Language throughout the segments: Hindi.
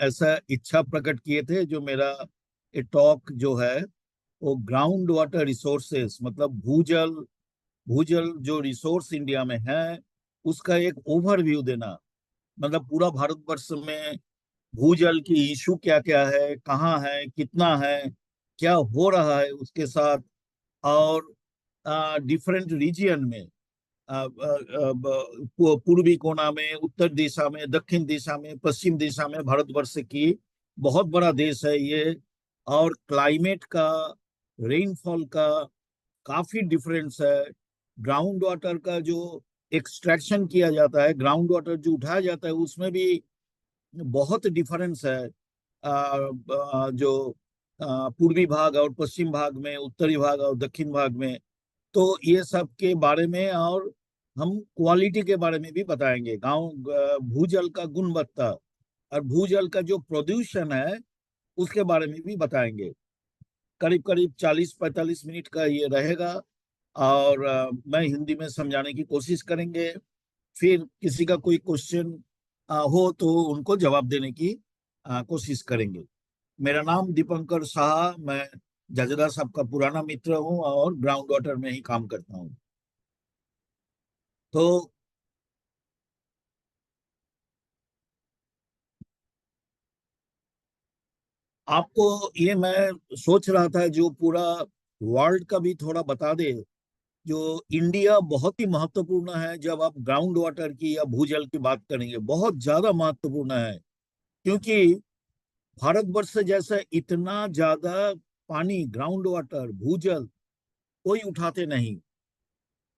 ऐसा इच्छा प्रकट किए थे, जो मेरा ये टॉक जो है वो ग्राउंड वाटर रिसोर्सेस, मतलब भूजल, भूजल जो रिसोर्स इंडिया में है उसका एक ओवरव्यू देना। मतलब पूरा भारतवर्ष में भूजल की इशू क्या क्या है, कहाँ है, कितना है, क्या हो रहा है उसके साथ, और डिफरेंट रीजियन में, पूर्वी कोना में, उत्तर दिशा में, दक्षिण दिशा में, पश्चिम दिशा में भारतवर्ष की बहुत बड़ा देश है ये। और क्लाइमेट का, रेनफॉल का काफी डिफरेंस है। ग्राउंड वाटर का जो एक्सट्रैक्शन किया जाता है, ग्राउंड वाटर जो उठाया जाता है, उसमें भी बहुत डिफरेंस है। जो पूर्वी भाग और पश्चिम भाग में, उत्तरी भाग और दक्षिण भाग में। तो ये सब के बारे में, और हम क्वालिटी के बारे में भी बताएंगे, भूजल का गुणवत्ता और भूजल का जो प्रदूषण है उसके बारे में भी बताएंगे। करीब करीब 40-45 मिनट का ये रहेगा। और मैं हिंदी में समझाने की कोशिश करेंगे। फिर किसी का कोई क्वेश्चन हो तो उनको जवाब देने की कोशिश करेंगे। मेरा नाम दीपंकर शाह, मैं जजरा साहब का पुराना मित्र हूँ और ग्राउंड वाटर में ही काम करता हूँ। तो आपको ये मैं सोच रहा था, जो पूरा वर्ल्ड का भी थोड़ा बता दे। जो इंडिया बहुत ही महत्वपूर्ण है, जब आप ग्राउंड वाटर की या भूजल की बात करेंगे, बहुत ज्यादा महत्वपूर्ण है। क्योंकि भारतवर्ष जैसे इतना ज्यादा पानी, ग्राउंड वाटर, भूजल कोई उठाते नहीं।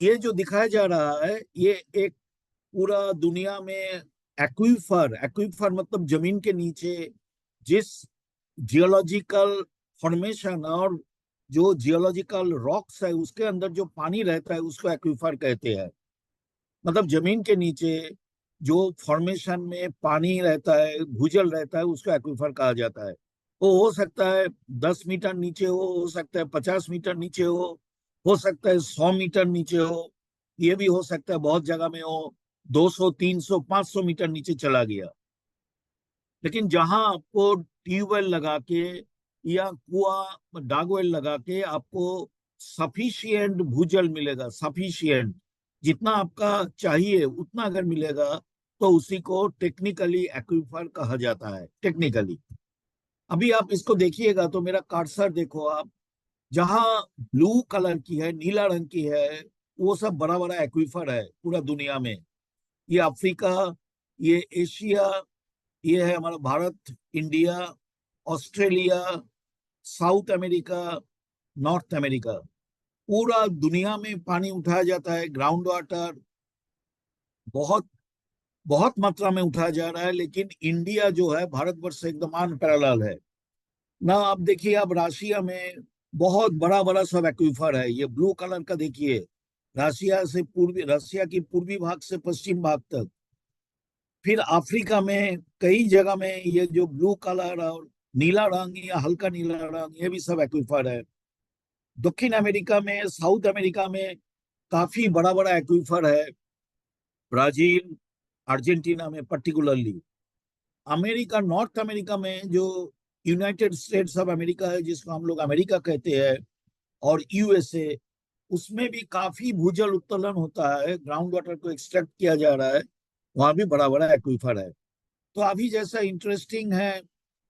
ये जो दिखाया जा रहा है, ये एक पूरा दुनिया में एक्वीफर, एक्वीफर मतलब जमीन के नीचे जिस जियोलॉजिकल फॉर्मेशन और जो जियोलॉजिकल रॉक्स है उसके अंदर जो पानी रहता है उसको एक्वीफर कहते हैं। मतलब जमीन के नीचे जो फॉर्मेशन में पानी रहता है, भूजल रहता है, उसको एक्वीफर कहा जाता है। वो हो सकता है 10 मीटर नीचे हो सकता है 50 मीटर नीचे हो सकता है 100 मीटर नीचे हो, ये भी हो सकता है बहुत जगह में हो 200, 300, 500 मीटर नीचे चला गया। लेकिन जहां आपको ट्यूबवेल लगा के या कुआं, डागवेल लगा के आपको सफिशिएंट भूजल मिलेगा, सफिशिएंट जितना आपका चाहिए उतना अगर मिलेगा, तो उसी को टेक्निकली एक्वीफर कहा जाता है, टेक्निकली। अभी आप इसको देखिएगा तो मेरा कर्सर देखो आप, जहां ब्लू कलर की है, नीला रंग की है, वो सब बड़ा बड़ा एक्वीफर है पूरा दुनिया में। ये अफ्रीका, ये एशिया, ये है हमारा Bharat, India, Australia, south America, north America. पूरा दुनिया में पानी उठाया जाता है, ग्राउंड वाटर बहुत बहुत मात्रा में उठाया जा रहा है। लेकिन इंडिया जो है भारतवर्ष से एकदम अनपैरेलल है ना। आप देखिए, अब रशिया में बहुत बड़ा बड़ा सब एक्वीफर है, ये ब्लू कलर का देखिए। रशिया की पूर्वी भाग से पश्चिम भाग तक। फिर अफ्रीका में कई जगह में ये जो ब्लू कलर और नीला रंग या हल्का नीला रंग, ये भी सब एक्वीफर है। दक्षिण अमेरिका में, साउथ अमेरिका में काफी बड़ा बड़ा एक्वीफर है, ब्राजील, अर्जेंटीना में पर्टिकुलरली। अमेरिका, नॉर्थ अमेरिका में जो यूनाइटेड स्टेट्स ऑफ अमेरिका है, जिसको हम लोग अमेरिका कहते हैं, और यूएसए, उसमें भी काफी भूजल उत्तोलन होता है, ग्राउंड वाटर को एक्सट्रैक्ट किया जा रहा है। वहां भी बड़ा बड़ा एक्वीफर है। तो अभी जैसा इंटरेस्टिंग है,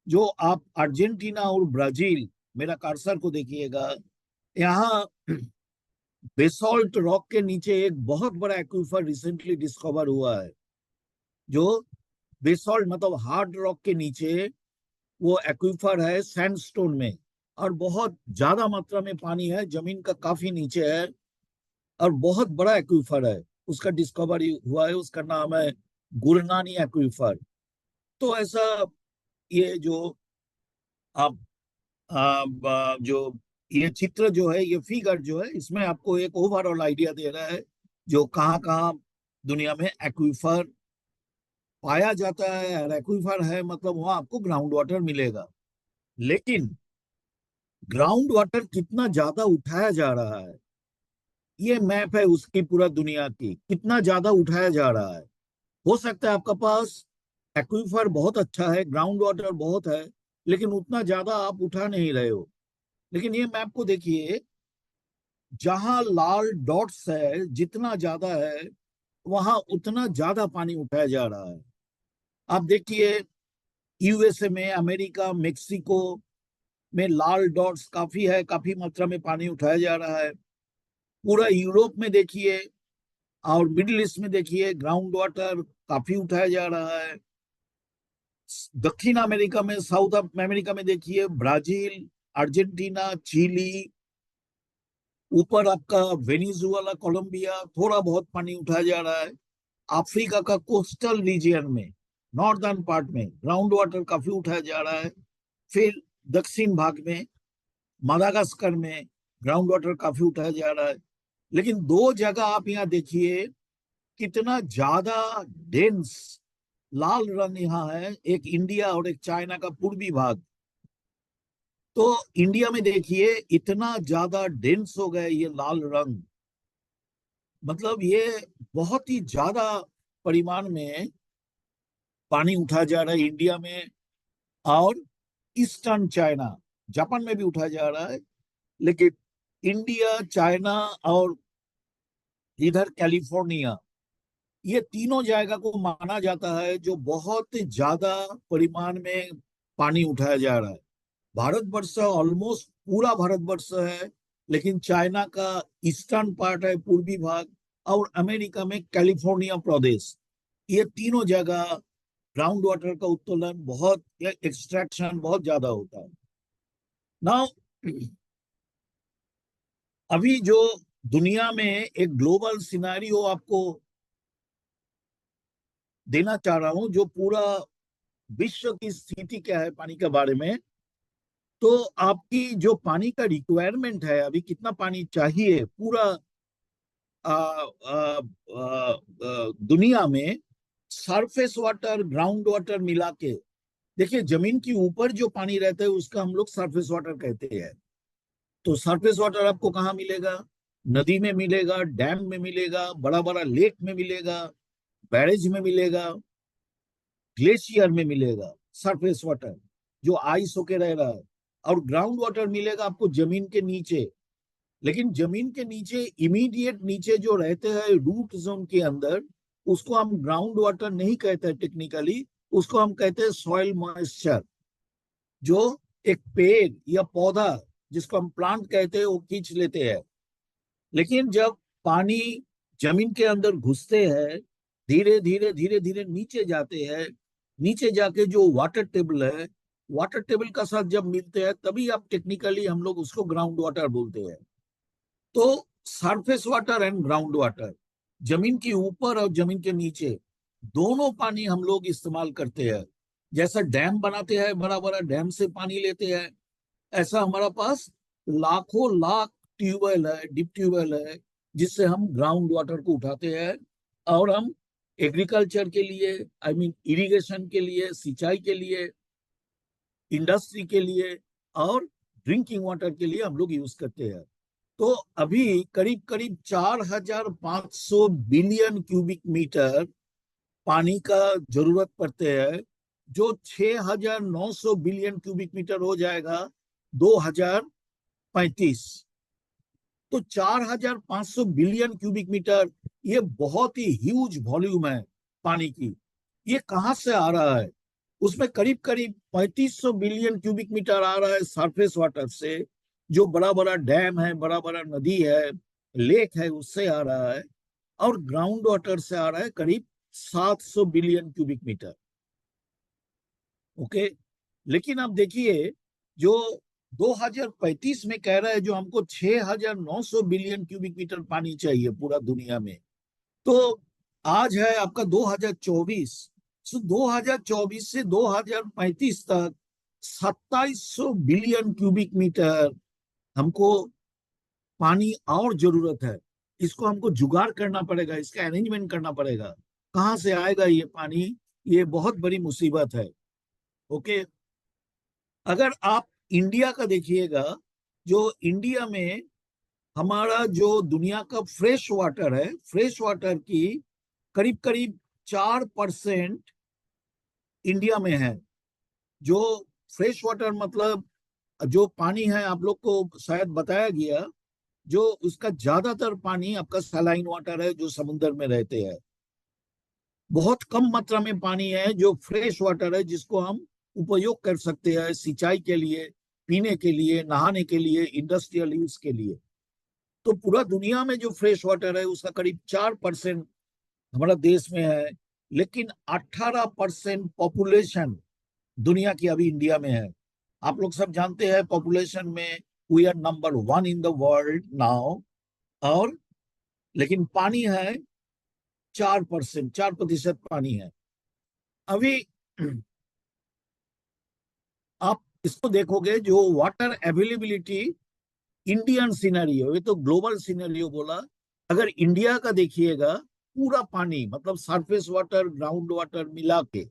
जो आप अर्जेंटीना और ब्राजील, मेरा कर्सर को देखिएगा, यहाँ बेसॉल्ट रॉक के नीचे एक बहुत बड़ा एक्वीफर रिसेंटली डिस्कवर हुआ है। जो बेसॉल्ट मतलब हार्ड रॉक के नीचे वो एक्वीफर है, सैंडस्टोन में, और बहुत ज्यादा मात्रा में पानी है, जमीन का काफी नीचे है, और बहुत बड़ा एक्वीफर है। उसका डिस्कवरी हुआ है, उसका नाम है गुरनानी एक्वीफर। तो ऐसा, ये जो आप जो ये चित्र जो है, ये फिगर जो है, इसमें आपको एक ओवरऑल आइडिया दे रहा है, जो कहाँ कहाँ दुनिया में एक्वीफर पाया जाता है। और एक्वीफर है मतलब वहां आपको ग्राउंड वाटर मिलेगा। लेकिन ग्राउंड वाटर कितना ज्यादा उठाया जा रहा है, ये मैप है उसकी, पूरा दुनिया की कितना ज्यादा उठाया जा रहा है। हो सकता है आपका पास एक्वीफर बहुत अच्छा है, ग्राउंड वाटर बहुत है, लेकिन उतना ज्यादा आप उठा नहीं रहे हो। लेकिन ये मैप को देखिए, जहां लाल डॉट्स है जितना ज्यादा है, वहां उतना ज्यादा पानी उठाया जा रहा है। आप देखिए, यूएसए में, अमेरिका, मेक्सिको में लाल डॉट्स काफी है, काफी मात्रा में पानी उठाया जा रहा है। पूरा यूरोप में देखिए और मिडिल ईस्ट में देखिए, ग्राउंड वाटर काफी उठाया जा रहा है। दक्षिण अमेरिका में, साउथ अमेरिका में देखिए, ब्राजील, अर्जेंटीना, चिली, ऊपर आपका वेनिजुएला, कोलंबिया, थोड़ा बहुत पानी उठाया जा रहा है। अफ्रीका का कोस्टल रीजियन में, नॉर्दर्न पार्ट में ग्राउंड वाटर काफी उठाया जा रहा है। फिर दक्षिण भाग में, मादागास्कर में ग्राउंड वाटर काफी उठाया जा रहा है। लेकिन दो जगह आप यहाँ देखिए, कितना ज्यादा डेंस लाल रंग यहाँ है, एक इंडिया और एक चाइना का पूर्वी भाग। तो इंडिया में देखिए इतना ज्यादा डेंस हो गया ये लाल रंग, मतलब ये बहुत ही ज्यादा परिमाण में पानी उठाया जा रहा है इंडिया में। और ईस्टर्न चाइना, जापान में भी उठाया जा रहा है। लेकिन इंडिया, चाइना और इधर कैलिफोर्निया, ये तीनों जगह को माना जाता है जो बहुत ज्यादा परिमाण में पानी उठाया जा रहा है। भारतवर्ष ऑलमोस्ट पूरा भारतवर्ष है, लेकिन चाइना का ईस्टर्न पार्ट है, पूर्वी भाग, और अमेरिका में कैलिफोर्निया प्रदेश, ये तीनों जगह ग्राउंड वाटर का उत्तोलन बहुत, एक्सट्रैक्शन बहुत ज्यादा होता है। नाउ, अभी जो दुनिया में एक ग्लोबल सिनारियो आपको देना चाह रहा हूं, जो पूरा विश्व की स्थिति क्या है पानी के बारे में, तो आपकी जो पानी का रिक्वायरमेंट है, अभी कितना पानी चाहिए पूरा आ, आ, आ, दुनिया में, सरफेस वाटर, ग्राउंड वाटर मिला के, देखिए जमीन के ऊपर जो पानी रहता है उसका हम लोग सरफेस वाटर कहते हैं। तो सरफेस वाटर आपको कहाँ मिलेगा? नदी में मिलेगा, डैम में मिलेगा, बड़ा बड़ा लेक में मिलेगा, बैरेज में मिलेगा, ग्लेशियर में मिलेगा सरफेस वाटर, जो आइस होके रह रहा है। और ग्राउंड वाटर मिलेगा आपको जमीन के नीचे। लेकिन जमीन के नीचे, इमीडिएट नीचे जो रहते हैं रूट जोन के अंदर, उसको हम ग्राउंड वाटर नहीं कहते हैं टेक्निकली, उसको हम कहते हैं सॉइल मॉइस्चर। जो एक पेड़ या पौधा, जिसको हम प्लांट कहते हैं, वो खींच लेते हैं। लेकिन जब पानी जमीन के अंदर घुसते हैं, धीरे धीरे धीरे धीरे नीचे जाते हैं, नीचे जाके जो वाटर टेबल है, वाटर टेबल का साथ जब मिलते हैं, तभी आप टेक्निकली हम लोग उसको ग्राउंड वाटर बोलते हैं। तो surface water and ground water, जमीन के ऊपर और जमीन के नीचे दोनों पानी हम लोग इस्तेमाल करते हैं। जैसा डैम बनाते हैं, बड़ा बड़ा डैम से पानी लेते हैं, ऐसा हमारा पास लाखों लाख ट्यूबवेल है, डिप ट्यूबवेल है, जिससे हम ग्राउंड वाटर को उठाते हैं। और हम एग्रीकल्चर के लिए, आई मीन इरिगेशन के लिए, सिंचाई के लिए, इंडस्ट्री के लिए, और ड्रिंकिंग वाटर के लिए हम लोग यूज करते हैं। तो अभी करीब करीब 4,500 बिलियन क्यूबिक मीटर पानी का जरूरत पड़ते हैं, जो 6,900 बिलियन क्यूबिक मीटर हो जाएगा 2035। तो 4,500 बिलियन क्यूबिक मीटर, ये बहुत ही ह्यूज वॉल्यूम है पानी की। ये कहाँ से आ रहा है? उसमें करीब करीब 3,500 बिलियन क्यूबिक मीटर आ रहा है सरफेस वाटर से, जो बड़ा बड़ा डैम है, बड़ा बड़ा नदी है, लेक है, उससे आ रहा है। और ग्राउंड वाटर से आ रहा है करीब 700 बिलियन क्यूबिक मीटर। ओके। लेकिन आप देखिए, जो 2035 में कह रहा है जो हमको 6,900 बिलियन क्यूबिक मीटर पानी चाहिए पूरा दुनिया में। तो आज है आपका 2024, सो 2024 से 2035 तक 2,700 बिलियन क्यूबिक मीटर हमको पानी और जरूरत है। इसको हमको जुगाड़ करना पड़ेगा, इसका अरेंजमेंट करना पड़ेगा। कहाँ से आएगा ये पानी? ये बहुत बड़ी मुसीबत है। ओके। अगर आप इंडिया का देखिएगा, जो इंडिया में हमारा जो दुनिया का फ्रेश वाटर है, फ्रेश वाटर की करीब करीब 4% इंडिया में है। जो फ्रेश वाटर मतलब जो पानी है, आप लोग को शायद बताया गया, जो उसका ज्यादातर पानी आपका सलाइन वाटर है जो समुद्र में रहते हैं। बहुत कम मात्रा में पानी है जो फ्रेश वाटर है, जिसको हम उपयोग कर सकते हैं सिंचाई के लिए, पीने के लिए, नहाने के लिए, इंडस्ट्रियल यूज के लिए। तो पूरा दुनिया में जो फ्रेश वाटर है उसका करीब 4% हमारा देश में है। लेकिन 18% पॉपुलेशन दुनिया की अभी इंडिया में है। आप लोग सब जानते हैं पॉपुलेशन में we are number 1 in the world now. और लेकिन पानी है 4%, 4% पानी है अभी। आप इसको देखोगे जो वाटर अवेलेबिलिटी, इंडियन सिनेरियो, ये तो ग्लोबल सिनेरियो बोला। अगर इंडिया का देखिएगा, पूरा पानी मतलब सरफेस वाटर, ग्राउंड वाटर मिला के,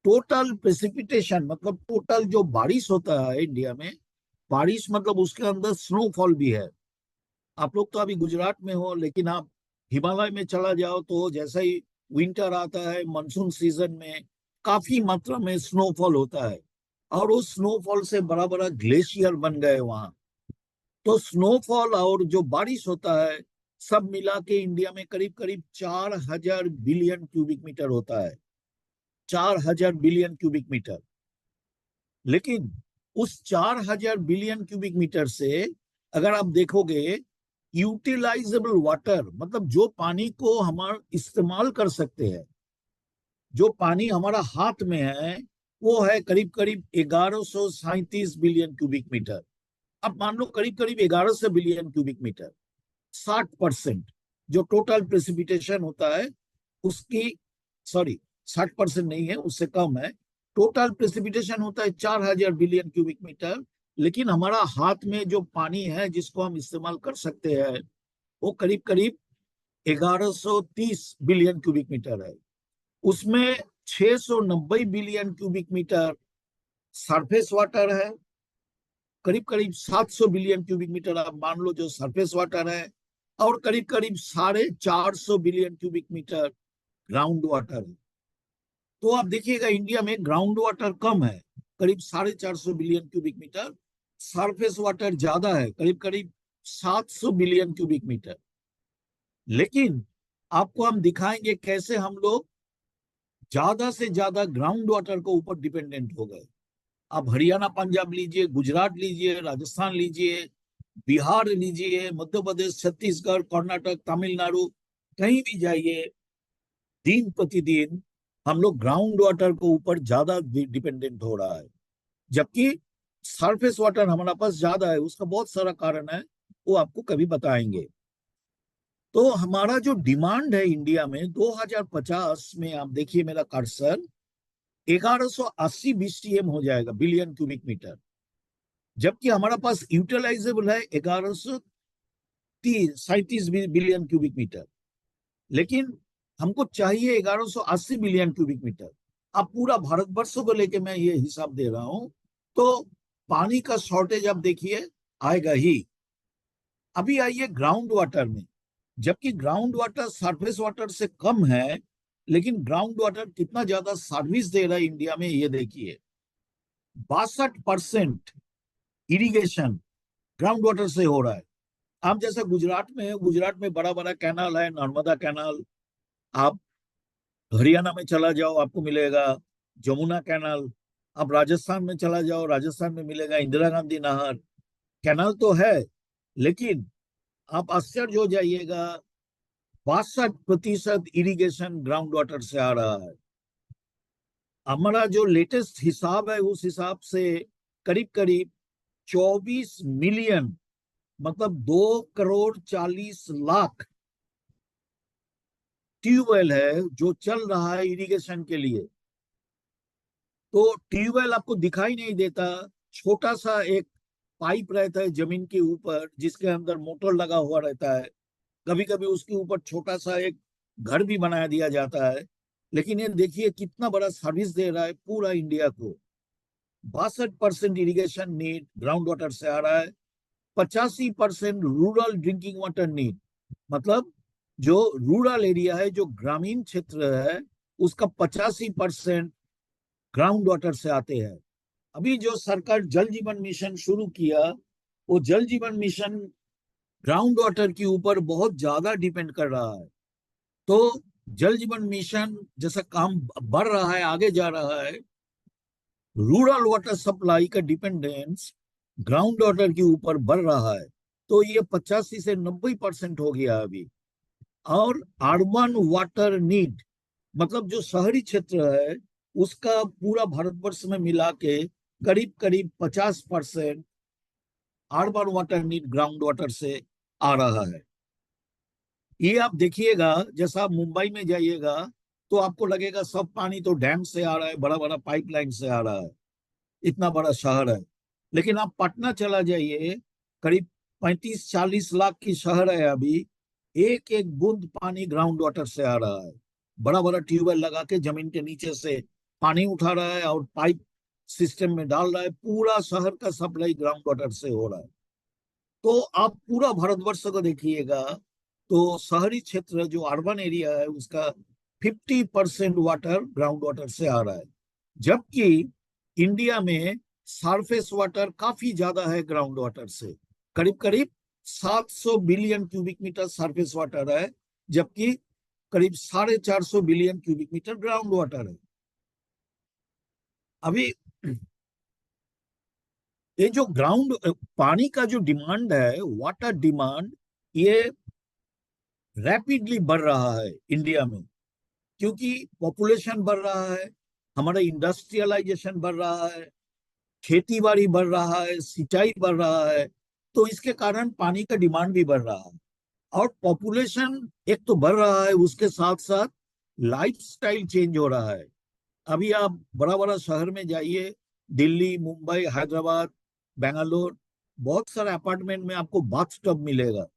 टोटल प्रेसिपिटेशन मतलब टोटल जो बारिश होता है इंडिया में, बारिश मतलब उसके अंदर स्नोफॉल भी है। आप लोग तो अभी गुजरात में हो, लेकिन आप हिमालय में चला जाओ तो जैसा ही विंटर आता है, मानसून सीजन में काफी मात्रा में स्नोफॉल होता है। और उस स्नोफॉल से बड़ा बड़ा ग्लेशियर बन गए वहां। तो स्नोफॉल और जो बारिश होता है, सब मिला के इंडिया में करीब करीब 4,000 बिलियन क्यूबिक मीटर होता है। 4,000 बिलियन क्यूबिक मीटर। लेकिन उस 4,000 बिलियन क्यूबिक मीटर से अगर आप देखोगे, यूटिलाइजेबल वाटर मतलब जो पानी को हम इस्तेमाल कर सकते हैं, जो पानी हमारा हाथ में है, वो है करीब करीब 1,137 बिलियन क्यूबिक मीटर। अब मान लो करीब करीब 1,100 बिलियन क्यूबिक मीटर। 60% जो टोटल प्रेसिपिटेशन होता है उसकी, सॉरी, 60% नहीं है, उससे कम है। टोटल प्रेसिपिटेशन होता है 4,000 बिलियन क्यूबिक मीटर। लेकिन हमारा हाथ में जो पानी है जिसको हम इस्तेमाल कर सकते हैं, वो करीब करीब 1,130 बिलियन क्यूबिक मीटर है। उसमें 690 billion cubic metre surface water है। करीब करीब 700 बिलियन क्यूबिक मीटर आप मान लो जो सरफेस वाटर है। और करीब करीब 450 billion cubic metre ground water है। तो आप देखिएगा इंडिया में ग्राउंड वाटर कम है, करीब 450 billion cubic metre. Surface water ज्यादा है, करीब करीब 700 बिलियन क्यूबिक मीटर। लेकिन आपको हम दिखाएंगे कैसे हम लोग ज्यादा से ज्यादा ग्राउंड वाटर को ऊपर डिपेंडेंट हो गए। आप हरियाणा, पंजाब लीजिए, गुजरात लीजिए, राजस्थान लीजिए, बिहार लीजिए, मध्य प्रदेश, छत्तीसगढ़, कर्नाटक, तमिलनाडु, कहीं भी जाइए, दिन प्रतिदिन हम लोग ग्राउंड वाटर को ऊपर ज्यादा डिपेंडेंट हो रहा है। जबकि सरफेस वाटर हमारा पास ज्यादा है। उसका बहुत सारा कारण है, वो आपको कभी बताएंगे। तो हमारा जो डिमांड है इंडिया में 2050 में, आप देखिए मेरा कर्सर, 1,180 बीसीएम हो जाएगा, बिलियन क्यूबिक मीटर। जबकि हमारा पास यूटिलाइजेबल है 1,137 बिलियन क्यूबिक मीटर। लेकिन हमको चाहिए 1,180 बिलियन क्यूबिक मीटर। अब पूरा भारतवर्ष को लेके मैं ये हिसाब दे रहा हूं। तो पानी का शॉर्टेज आप देखिए आएगा ही। अभी आइए ग्राउंड वाटर में। जबकि ग्राउंड वाटर सरफेस वाटर से कम है, लेकिन ग्राउंड वाटर कितना ज्यादा सर्विस दे रहा है इंडिया में, ये देखिए। 62% इरिगेशन ग्राउंड वाटर से हो रहा है। आप जैसे गुजरात में है, गुजरात में बड़ा बड़ा कैनाल है, नर्मदा कैनाल। आप हरियाणा में चला जाओ, आपको मिलेगा जमुना कैनाल। आप राजस्थान में चला जाओ, राजस्थान में मिलेगा इंदिरा गांधी नहर। कैनाल तो है, लेकिन आप आश्चर्य हो जाइएगा, 62% इरिगेशन ग्राउंड वाटर से आ रहा है। हमारा जो लेटेस्ट हिसाब है उस हिसाब से करीब करीब 24 मिलियन, मतलब 2,40,00,000 ट्यूबवेल है जो चल रहा है इरिगेशन के लिए। तो ट्यूबवेल आपको दिखाई नहीं देता, छोटा सा एक पाइप रहता है जमीन के ऊपर जिसके अंदर मोटर लगा हुआ रहता है। कभी कभी उसके ऊपर छोटा सा एक घर भी बना दिया जाता है। लेकिन ये देखिए कितना बड़ा सर्विस दे रहा है पूरा इंडिया को। 62% इरिगेशन नीड ग्राउंड वाटर से आ रहा है। 85% रूरल ड्रिंकिंग वाटर नीड, मतलब जो रूरल एरिया है, जो ग्रामीण क्षेत्र है, उसका 85% ग्राउंड वाटर से आते हैं। अभी जो सरकार जल जीवन मिशन शुरू किया, वो जल जीवन मिशन ग्राउंड वाटर के ऊपर बहुत ज्यादा डिपेंड कर रहा है। तो जल जीवन मिशन जैसा काम बढ़ रहा है, आगे जा रहा है, रूरल वाटर सप्लाई का डिपेंडेंस ग्राउंड वाटर के ऊपर बढ़ रहा है। तो ये 85 से 90% हो गया अभी। और अर्बन वाटर नीड, मतलब जो शहरी क्षेत्र है उसका पूरा भारतवर्ष में मिला के करीब करीब 50% urban water need ground water से आ रहा है। ये आप देखिएगा, जैसा आप मुंबई में जाइएगा तो आपको लगेगा सब पानी तो डैम से आ रहा है, बड़ा बड़ा पाइपलाइन से आ रहा है, इतना बड़ा शहर है। लेकिन आप पटना चला जाइए, करीब 35-40 लाख की शहर है अभी, एक एक बूंद पानी ग्राउंड वाटर से आ रहा है। बड़ा बड़ा ट्यूबवेल लगा के जमीन के नीचे से पानी उठा रहा है और पाइप सिस्टम में डाल रहा है, पूरा शहर का सप्लाई ग्राउंड वाटर से हो रहा है। तो आप पूरा भारतवर्ष को देखिएगा तो शहरी क्षेत्र जो अर्बन एरिया है उसका 50% वाटर ग्राउंड वाटर से आ रहा है। जबकि इंडिया में सरफेस वाटर काफी ज्यादा है ग्राउंड वाटर से, करीब करीब 700 billion cubic metre surface water है, जबकि करीब 450 billion cubic metre ground water है। अभी ये जो ग्राउंड पानी का जो डिमांड है, वाटर डिमांड, ये रैपिडली बढ़ रहा है इंडिया में, क्योंकि पॉपुलेशन बढ़ रहा है, हमारा इंडस्ट्रियलाइजेशन बढ़ रहा है, खेती बाड़ी बढ़ रहा है, सिंचाई बढ़ रहा है। तो इसके कारण पानी का डिमांड भी बढ़ रहा है। और पॉपुलेशन एक तो बढ़ रहा है, उसके साथ साथ लाइफस्टाइल चेंज हो रहा है। अभी आप बड़ा बड़ा शहर में जाइए, दिल्ली, मुंबई, हैदराबाद, बेंगलोर, बहुत सारे अपार्टमेंट में आपको बाथ टब मिलेगा।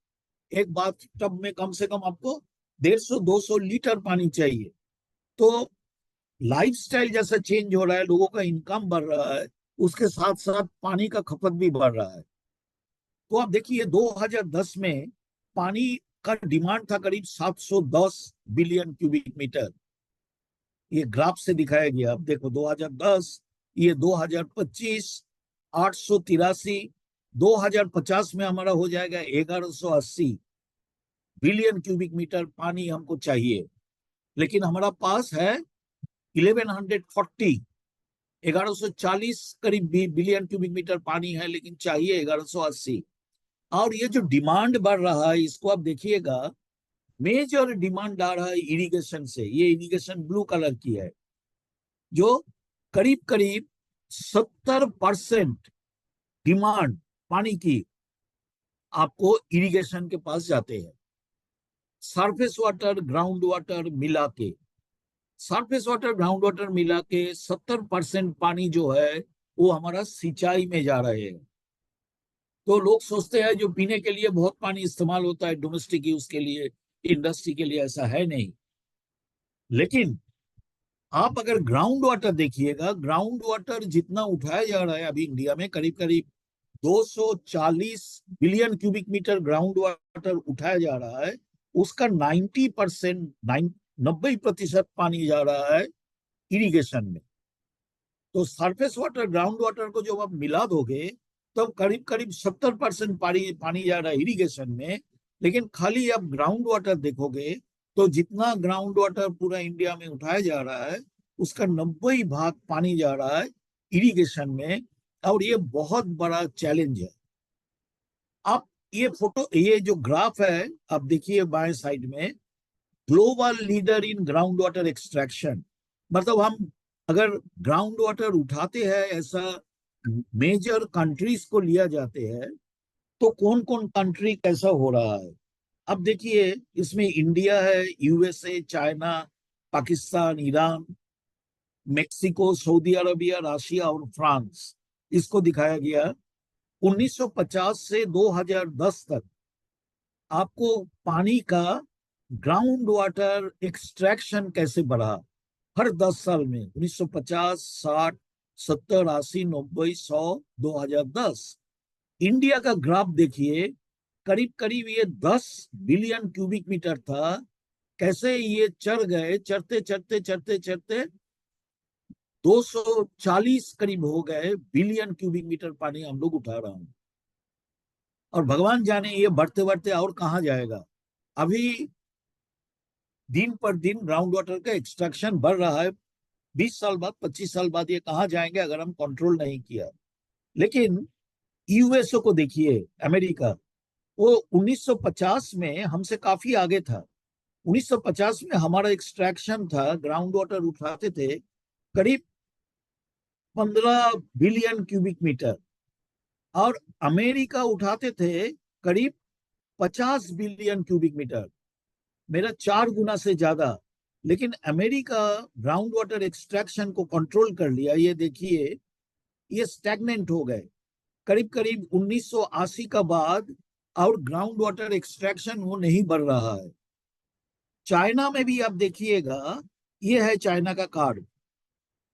एक बाथ टब में कम से कम आपको 150-200 लीटर पानी चाहिए। तो लाइफस्टाइल जैसा चेंज हो रहा है, लोगों का इनकम बढ़ रहा है, उसके साथ साथ पानी का खपत भी बढ़ रहा है। तो आप देखिए 2010 में पानी का डिमांड था करीब 710 बिलियन क्यूबिक मीटर। ये ग्राफ से दिखाया गया, अब देखो 2010, ये 2025 883, 2050 में हमारा हो जाएगा 1180 बिलियन क्यूबिक मीटर पानी हमको चाहिए। लेकिन हमारा पास है 1140, 1140 करीब भी बिलियन क्यूबिक मीटर पानी है, लेकिन चाहिए 1180। और ये जो डिमांड बढ़ रहा है इसको आप देखिएगा, मेजर डिमांड आ रहा है इरिगेशन से। ये इरिगेशन ब्लू कलर की है, जो करीब करीब 70% डिमांड पानी की आपको इरिगेशन के पास जाते हैं। सरफेस वाटर ग्राउंड वाटर मिला के, सरफेस वाटर ग्राउंड वाटर मिला के 70% पानी जो है वो हमारा सिंचाई में जा रहे हैं। तो लोग सोचते हैं जो पीने के लिए बहुत पानी इस्तेमाल होता है डोमेस्टिक यूज के लिए, इंडस्ट्री के लिए, ऐसा है नहीं। लेकिन आप अगर ग्राउंड वाटर देखिएगा, ग्राउंड वाटर जितना उठाया जा रहा है अभी इंडिया में, करीब करीब 240 billion cubic metre ground water उठाया जा रहा है, उसका 90%, 90% पानी जा रहा है इरिगेशन में। तो सरफेस वाटर ग्राउंड वाटर को जब आप मिला दोगे तो करीब करीब 70% पानी पानी जा रहा है इरिगेशन में। लेकिन खाली आप ग्राउंड वाटर देखोगे तो जितना ग्राउंड वाटर पूरा इंडिया में उठाया जा रहा है उसका 90 भाग पानी जा रहा है इरिगेशन में। और ये बहुत बड़ा चैलेंज है। आप ये फोटो, ये जो ग्राफ है आप देखिए बाएं साइड में, global leader in ground water extraction, मतलब हम अगर ग्राउंड वाटर उठाते हैं, ऐसा मेजर कंट्रीज को लिया जाते हैं, तो कौन कौन कंट्री कैसा हो रहा है। अब देखिए इसमें इंडिया है, USA, China, Pakistan, Iran, Mexico, Saudi Arabia, Russia और फ्रांस, इसको दिखाया गया। 1950 से 2010 तक आपको पानी का ग्राउंड वाटर एक्सट्रैक्शन कैसे बढ़ा हर 10 साल में, 1950, 60, 70, 80, 90, 100, 2010। इंडिया का ग्राफ देखिए, करीब करीब ये 10 बिलियन क्यूबिक मीटर था, कैसे ये चढ़ गए, चढ़ते चढ़ते चढ़ते चढ़ते 240 करीब हो गए बिलियन क्यूबिक मीटर पानी हम लोग उठा रहे हैं। और भगवान जाने ये बढ़ते बढ़ते और कहाँ जाएगा। अभी दिन पर दिन ग्राउंड वाटर का एक्सट्रैक्शन बढ़ रहा है। 20 साल बाद, 25 साल बाद ये कहाँ जाएंगे अगर हम कंट्रोल नहीं किया। लेकिन यूएसओ को देखिए, अमेरिका, वो 1950 में हमसे काफी आगे था। 1950 में हमारा एक्सट्रैक्शन था, ग्राउंड वाटर उठाते थे करीब 15 बिलियन क्यूबिक मीटर, और अमेरिका उठाते थे करीब 50 बिलियन क्यूबिक मीटर, मेरा 4 गुना से ज्यादा। लेकिन अमेरिका ग्राउंड वाटर एक्सट्रैक्शन को कंट्रोल कर लिया। ये देखिए, ये स्टैग्नेंट हो गए करीब करीब 1980 का बाद, और ग्राउंड वाटर एक्सट्रैक्शन वो नहीं बढ़ रहा है। चाइना में भी आप देखिएगा, ये है चाइना का कार्ड।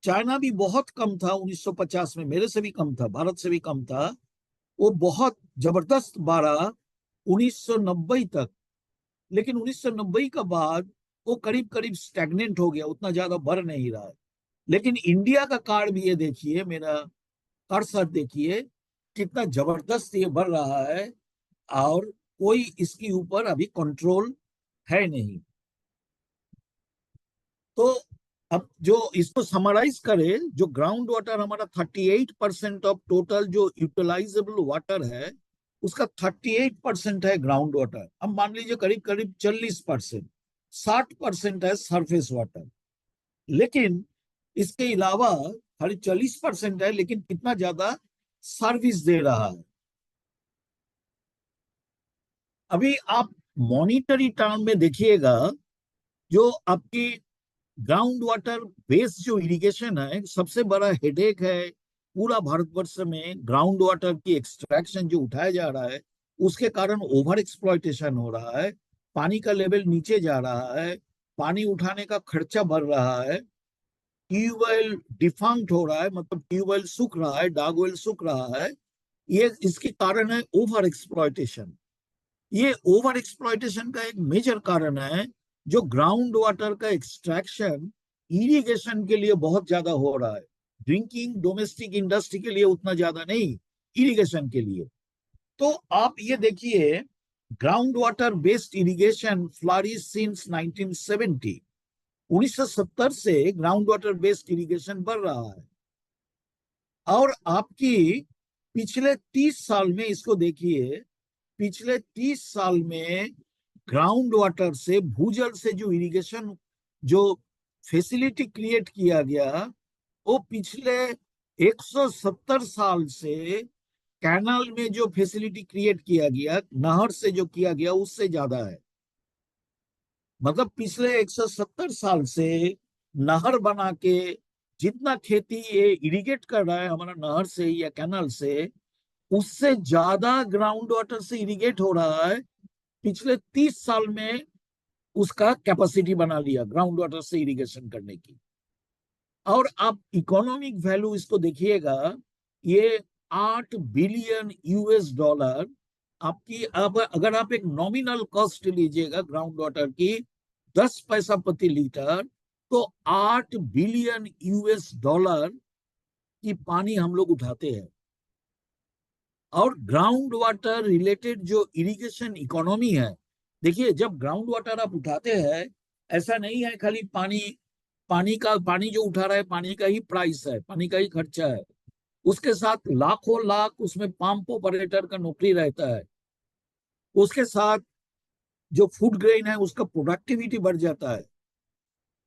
चाइना भी बहुत कम था 1950 में, मेरे से भी कम था, भारत से भी कम था। वो बहुत जबरदस्त बढ़ा 1990 तक। लेकिन 1990 का बाद वो करीब करीब स्टैग्नेंट हो गया, उतना ज्यादा बढ़ नहीं रहा है। लेकिन इंडिया का कार्ड भी ये देखिए, मेरा कर्सर देखिए, कितना जबरदस्त ये बढ़ रहा है, और कोई इसके ऊपर अभी कंट्रोल है नहीं। तो अब जो इसको समराइज करें, जो ग्राउंड वाटर हमारा 38% ऑफ टोटल जो यूटिलाइजेबल वाटर है, उसका 38% है ग्राउंड वाटर। अब मान लीजिए करीब करीब 40%, 60% है सरफेस वाटर। लेकिन इसके अलावा खाली 40% है, लेकिन कितना ज्यादा सर्विस दे रहा है। अभी आप मॉनिटरी टर्म में देखिएगा, जो आपकी ग्राउंड वाटर बेस्ड जो इरिगेशन है, सबसे बड़ा हेडेक है पूरा भारतवर्ष में। ग्राउंड वाटर की एक्सट्रैक्शन जो उठाया जा रहा है, उसके कारण ओवर एक्सप्लॉयटेशन हो रहा है, पानी का लेवल नीचे जा रहा है, पानी उठाने का खर्चा बढ़ रहा है, ट्यूबवेल डिफंक्ट हो रहा है, मतलब ट्यूबवेल सूख रहा है, डागवेल सूख रहा है। ये इसके कारण है ओवर एक्सप्लॉयटेशन। ये ओवर एक्सप्लॉयटेशन का एक मेजर कारण है, जो ग्राउंड वाटर का एक्सट्रैक्शन इरिगेशन के लिए बहुत ज्यादा हो रहा है। ड्रिंकिंग डोमेस्टिक इंडस्ट्री के लिए उतना ज्यादा नहीं, इरिगेशन के लिए। तो आप ये देखिए, ground water based irrigation flourish since 1970। 1970 से ग्राउंड वाटर बेस्ड इरिगेशन बढ़ रहा है। और आपकी पिछले 30 साल में इसको देखिए, पिछले 30 साल में ग्राउंड वाटर से, भूजल से जो इरिगेशन, जो फैसिलिटी क्रिएट किया गया, वो पिछले 170 साल से कैनाल में जो फैसिलिटी क्रिएट किया गया, नहर से जो किया गया, उससे ज्यादा है। मतलब पिछले 170 साल से नहर बना के जितना खेती ये इरिगेट कर रहा है हमारा नहर से या कैनाल से, उससे ज्यादा ग्राउंड वाटर से इरिगेट हो रहा है। पिछले 30 साल में उसका कैपेसिटी बना लिया ग्राउंड वाटर से इरिगेशन करने की। और आप इकोनॉमिक वैल्यू इसको देखिएगा, ये 8 बिलियन US डॉलर आपकी। अब अगर आप एक नॉमिनल कॉस्ट लीजिएगा ग्राउंड वाटर की, 10 पैसा प्रति लीटर, तो 8 बिलियन US डॉलर की पानी हम लोग उठाते हैं। और ग्राउंड वाटर रिलेटेड जो इरिगेशन इकोनॉमी है, देखिए, जब ग्राउंड वाटर आप उठाते हैं, ऐसा नहीं है खाली पानी, पानी जो उठा रहा है, पानी का ही प्राइस है, पानी का ही खर्चा है। उसके साथ लाखों लाख उसमें पंप ऑपरेटर का नौकरी रहता है। उसके साथ जो फूड ग्रेन है उसका प्रोडक्टिविटी बढ़ जाता है।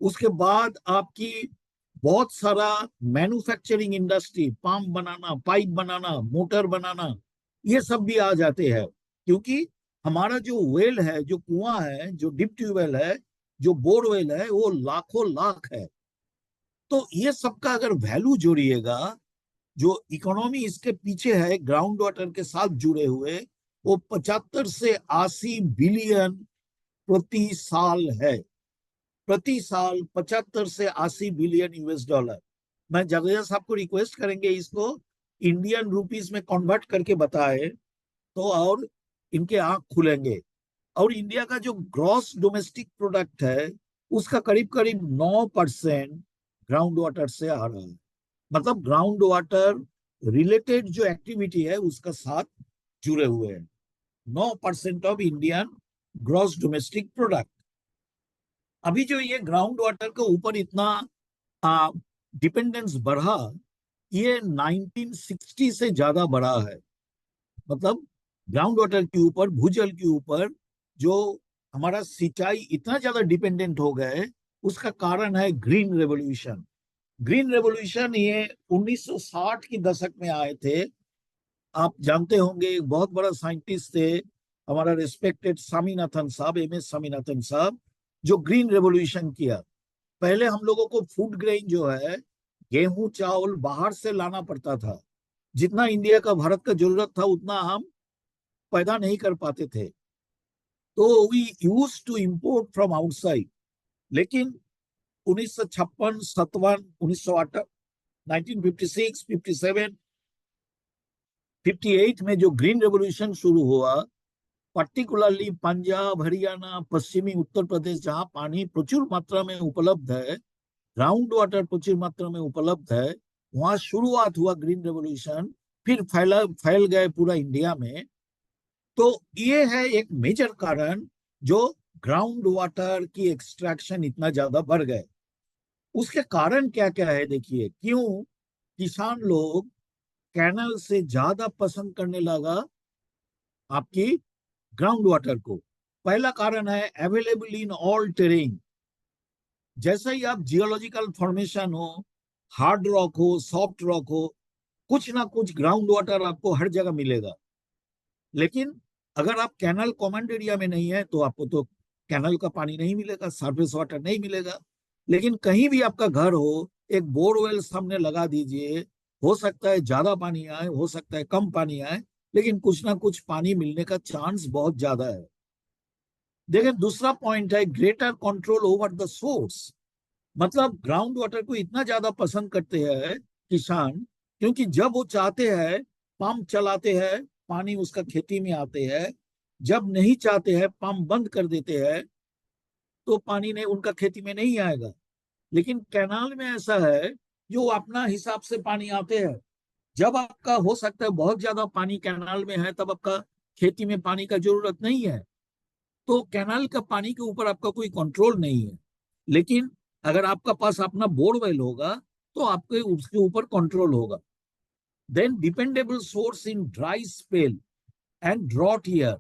उसके बाद आपकी बहुत सारा मैन्युफैक्चरिंग इंडस्ट्री, पंप बनाना, पाइप बनाना, मोटर बनाना, ये सब भी आ जाते हैं। क्योंकि हमारा जो वेल है, जो कुआं है, जो डिप ट्यूबवेल है, जो बोरवेल है, वो लाखों लाख है। तो ये सबका अगर वैल्यू जोड़िएगा, जो इकोनॉमी इसके पीछे है ग्राउंड वाटर के साथ जुड़े हुए, वो 75 से 80 बिलियन प्रति साल है। प्रति साल 75 से 80 बिलियन US डॉलर। मैं जगह साहब को रिक्वेस्ट करेंगे इसको इंडियन रुपीस में कन्वर्ट करके बताए, तो और इनके आंख खुलेंगे। और इंडिया का जो ग्रॉस डोमेस्टिक प्रोडक्ट है, उसका करीब करीब 9% ग्राउंड वाटर से आ रहा है। मतलब ग्राउंड वाटर रिलेटेड जो एक्टिविटी है उसका साथ जुड़े हुए हैं। 9% of Indian gross domestic product. अभी जो ये ग्राउंड वाटर के ऊपर इतना डिपेंडेंस बढ़ा, ये 1960 से ज्यादा बढ़ा है। मतलब ग्राउंड वाटर के ऊपर, भूजल के ऊपर जो हमारा सिंचाई इतना ज्यादा डिपेंडेंट हो गए, उसका कारण है ग्रीन रेवोल्यूशन। ग्रीन रेवोल्यूशन ये 1960 की दशक में आए थे। आप जानते होंगे, एक बहुत बड़ा साइंटिस्ट थे हमारा रिस्पेक्टेड स्वामीनाथन साहब, MS स्वामीनाथन साहब, जो ग्रीन रेवोल्यूशन किया। पहले हम लोगों को फूड ग्रेन जो है, गेहूं चावल बाहर से लाना पड़ता था। जितना इंडिया का, भारत का जरूरत था उतना हम पैदा नहीं कर पाते थे, तो we use to import from outside. लेकिन 1956, 57, 1958, 1956, 57, 58 में जो ग्रीन रेवोल्यूशन शुरू हुआ, पर्टिकुलरली पंजाब, हरियाणा, पश्चिमी उत्तर प्रदेश, जहां पानी प्रचुर मात्रा में उपलब्ध है, ग्राउंड वाटर प्रचुर मात्रा में उपलब्ध है, वहां शुरुआत हुआ ग्रीन रेवोल्यूशन। फिर फैल गए पूरा इंडिया में। तो ये है एक मेजर कारण जो ग्राउंड वाटर की एक्सट्रैक्शन इतना ज्यादा बढ़ गए। उसके कारण क्या क्या है देखिए, क्यों किसान लोग कैनल से ज्यादा पसंद करने लगा आपकी ग्राउंड वाटर को। पहला कारण है अवेलेबल इन ऑल टेरेन। जैसे ही आप जियोलॉजिकल फॉर्मेशन हो, हार्ड रॉक हो, सॉफ्ट रॉक हो, कुछ ना कुछ ग्राउंड वाटर आपको हर जगह मिलेगा। लेकिन अगर आप कैनल कॉमन एरिया में नहीं है तो आपको तो कैनल का पानी नहीं मिलेगा, सरफेस वाटर नहीं मिलेगा। लेकिन कहीं भी आपका घर हो, एक बोरवेल सामने लगा दीजिए, हो सकता है ज्यादा पानी आए, हो सकता है कम पानी आए, लेकिन कुछ ना कुछ पानी मिलने का चांस बहुत ज्यादा है। देखिए, दूसरा पॉइंट है greater control over the source. मतलब ग्राउंड वाटर को इतना ज्यादा पसंद करते हैं किसान, क्योंकि जब वो चाहते हैं पंप चलाते हैं, पानी उसका खेती में आते हैं। जब नहीं चाहते हैं, पंप बंद कर देते हैं, तो पानी नहीं, उनका खेती में नहीं आएगा। लेकिन कैनाल में ऐसा है, जो अपना हिसाब से पानी आते हैं। जब आपका हो सकता है बहुत ज्यादा पानी कैनाल में है, तब आपका खेती में पानी का जरूरत नहीं है, तो कैनाल का पानी के ऊपर आपका कोई कंट्रोल नहीं है। लेकिन अगर आपका पास अपना बोरवेल होगा, तो आपके उसके ऊपर कंट्रोल होगा। Then dependable source in dry spell and drought year.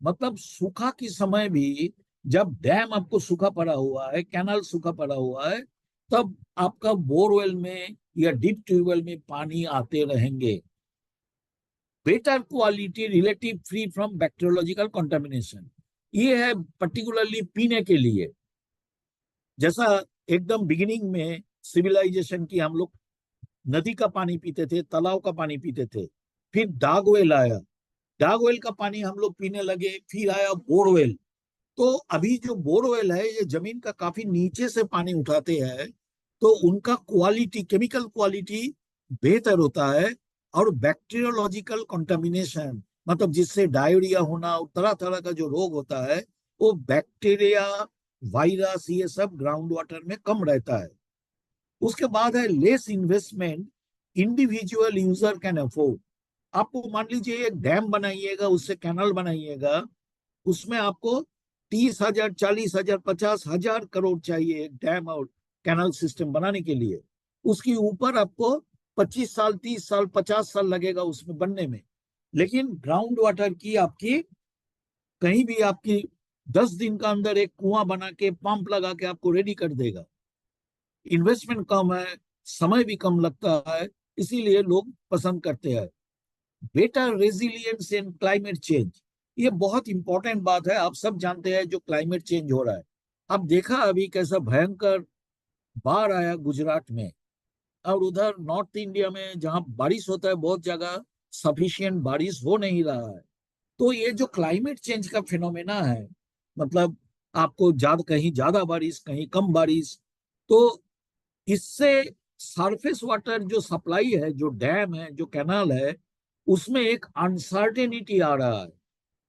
मतलब सूखा के समय भी, जब डैम आपको सूखा पड़ा हुआ है, कैनाल सूखा पड़ा हुआ है, तब आपका बोरवेल में या डीप ट्यूबवेल में पानी आते रहेंगे। Better quality, relative free from bacteriological contamination. ये है पर्टिकुलरली पीने के लिए। जैसा एकदम बिगिनिंग में सिविलाइजेशन की, हम लोग नदी का पानी पीते थे, तालाब का पानी पीते थे। फिर डागवेल आया, डागवेल का पानी हम लोग पीने लगे। फिर आया बोरवेल। तो अभी जो बोरवेल है, ये जमीन का काफी नीचे से पानी उठाते हैं, तो उनका क्वालिटी, केमिकल क्वालिटी बेहतर होता है। और बैक्टीरियोलॉजिकल कंटामिनेशन, मतलब जिससे डायरिया होना, तरह तरह का जो रोग होता है, वो बैक्टीरिया, वायरस, ये सब ग्राउंड वाटर में कम रहता है। उसके बाद है less investment, individual user can afford. आपको मान लीजिए एक डैम बनाइएगा, उससे कैनल बनाइएगा, उसमें आपको 30,000, 40,000, 50,000 करोड़ चाहिए एक डैम और कैनल सिस्टम बनाने के लिए। उसके ऊपर आपको 25 साल, 30 साल, 50 साल लगेगा उसमें बनने में। लेकिन ग्राउंड वाटर की आपकी, कहीं भी आपकी 10 दिन का अंदर एक कुआं बना के, पंप लगा के आपको रेडी कर देगा। इन्वेस्टमेंट कम है, समय भी कम लगता है, इसीलिए लोग पसंद करते हैं। बेटर रेजिलियंस इन क्लाइमेट चेंज, ये बहुत इंपॉर्टेंट बात है। आप सब जानते हैं जो क्लाइमेट चेंज हो रहा है। अब देखा अभी कैसा भयंकर बाढ़ आया गुजरात में, और उधर नॉर्थ इंडिया में जहां बारिश होता है, बहुत जगह सफिशिएंट बारिश हो नहीं रहा है। तो ये जो क्लाइमेट चेंज का फिनोमेना है, मतलब आपको ज्यादा, कहीं ज्यादा बारिश, कहीं कम बारिश, तो इससे सरफेस वाटर जो सप्लाई है, जो डैम है, जो कैनाल है, उसमें एक अनसर्टेनिटी आ रहा है।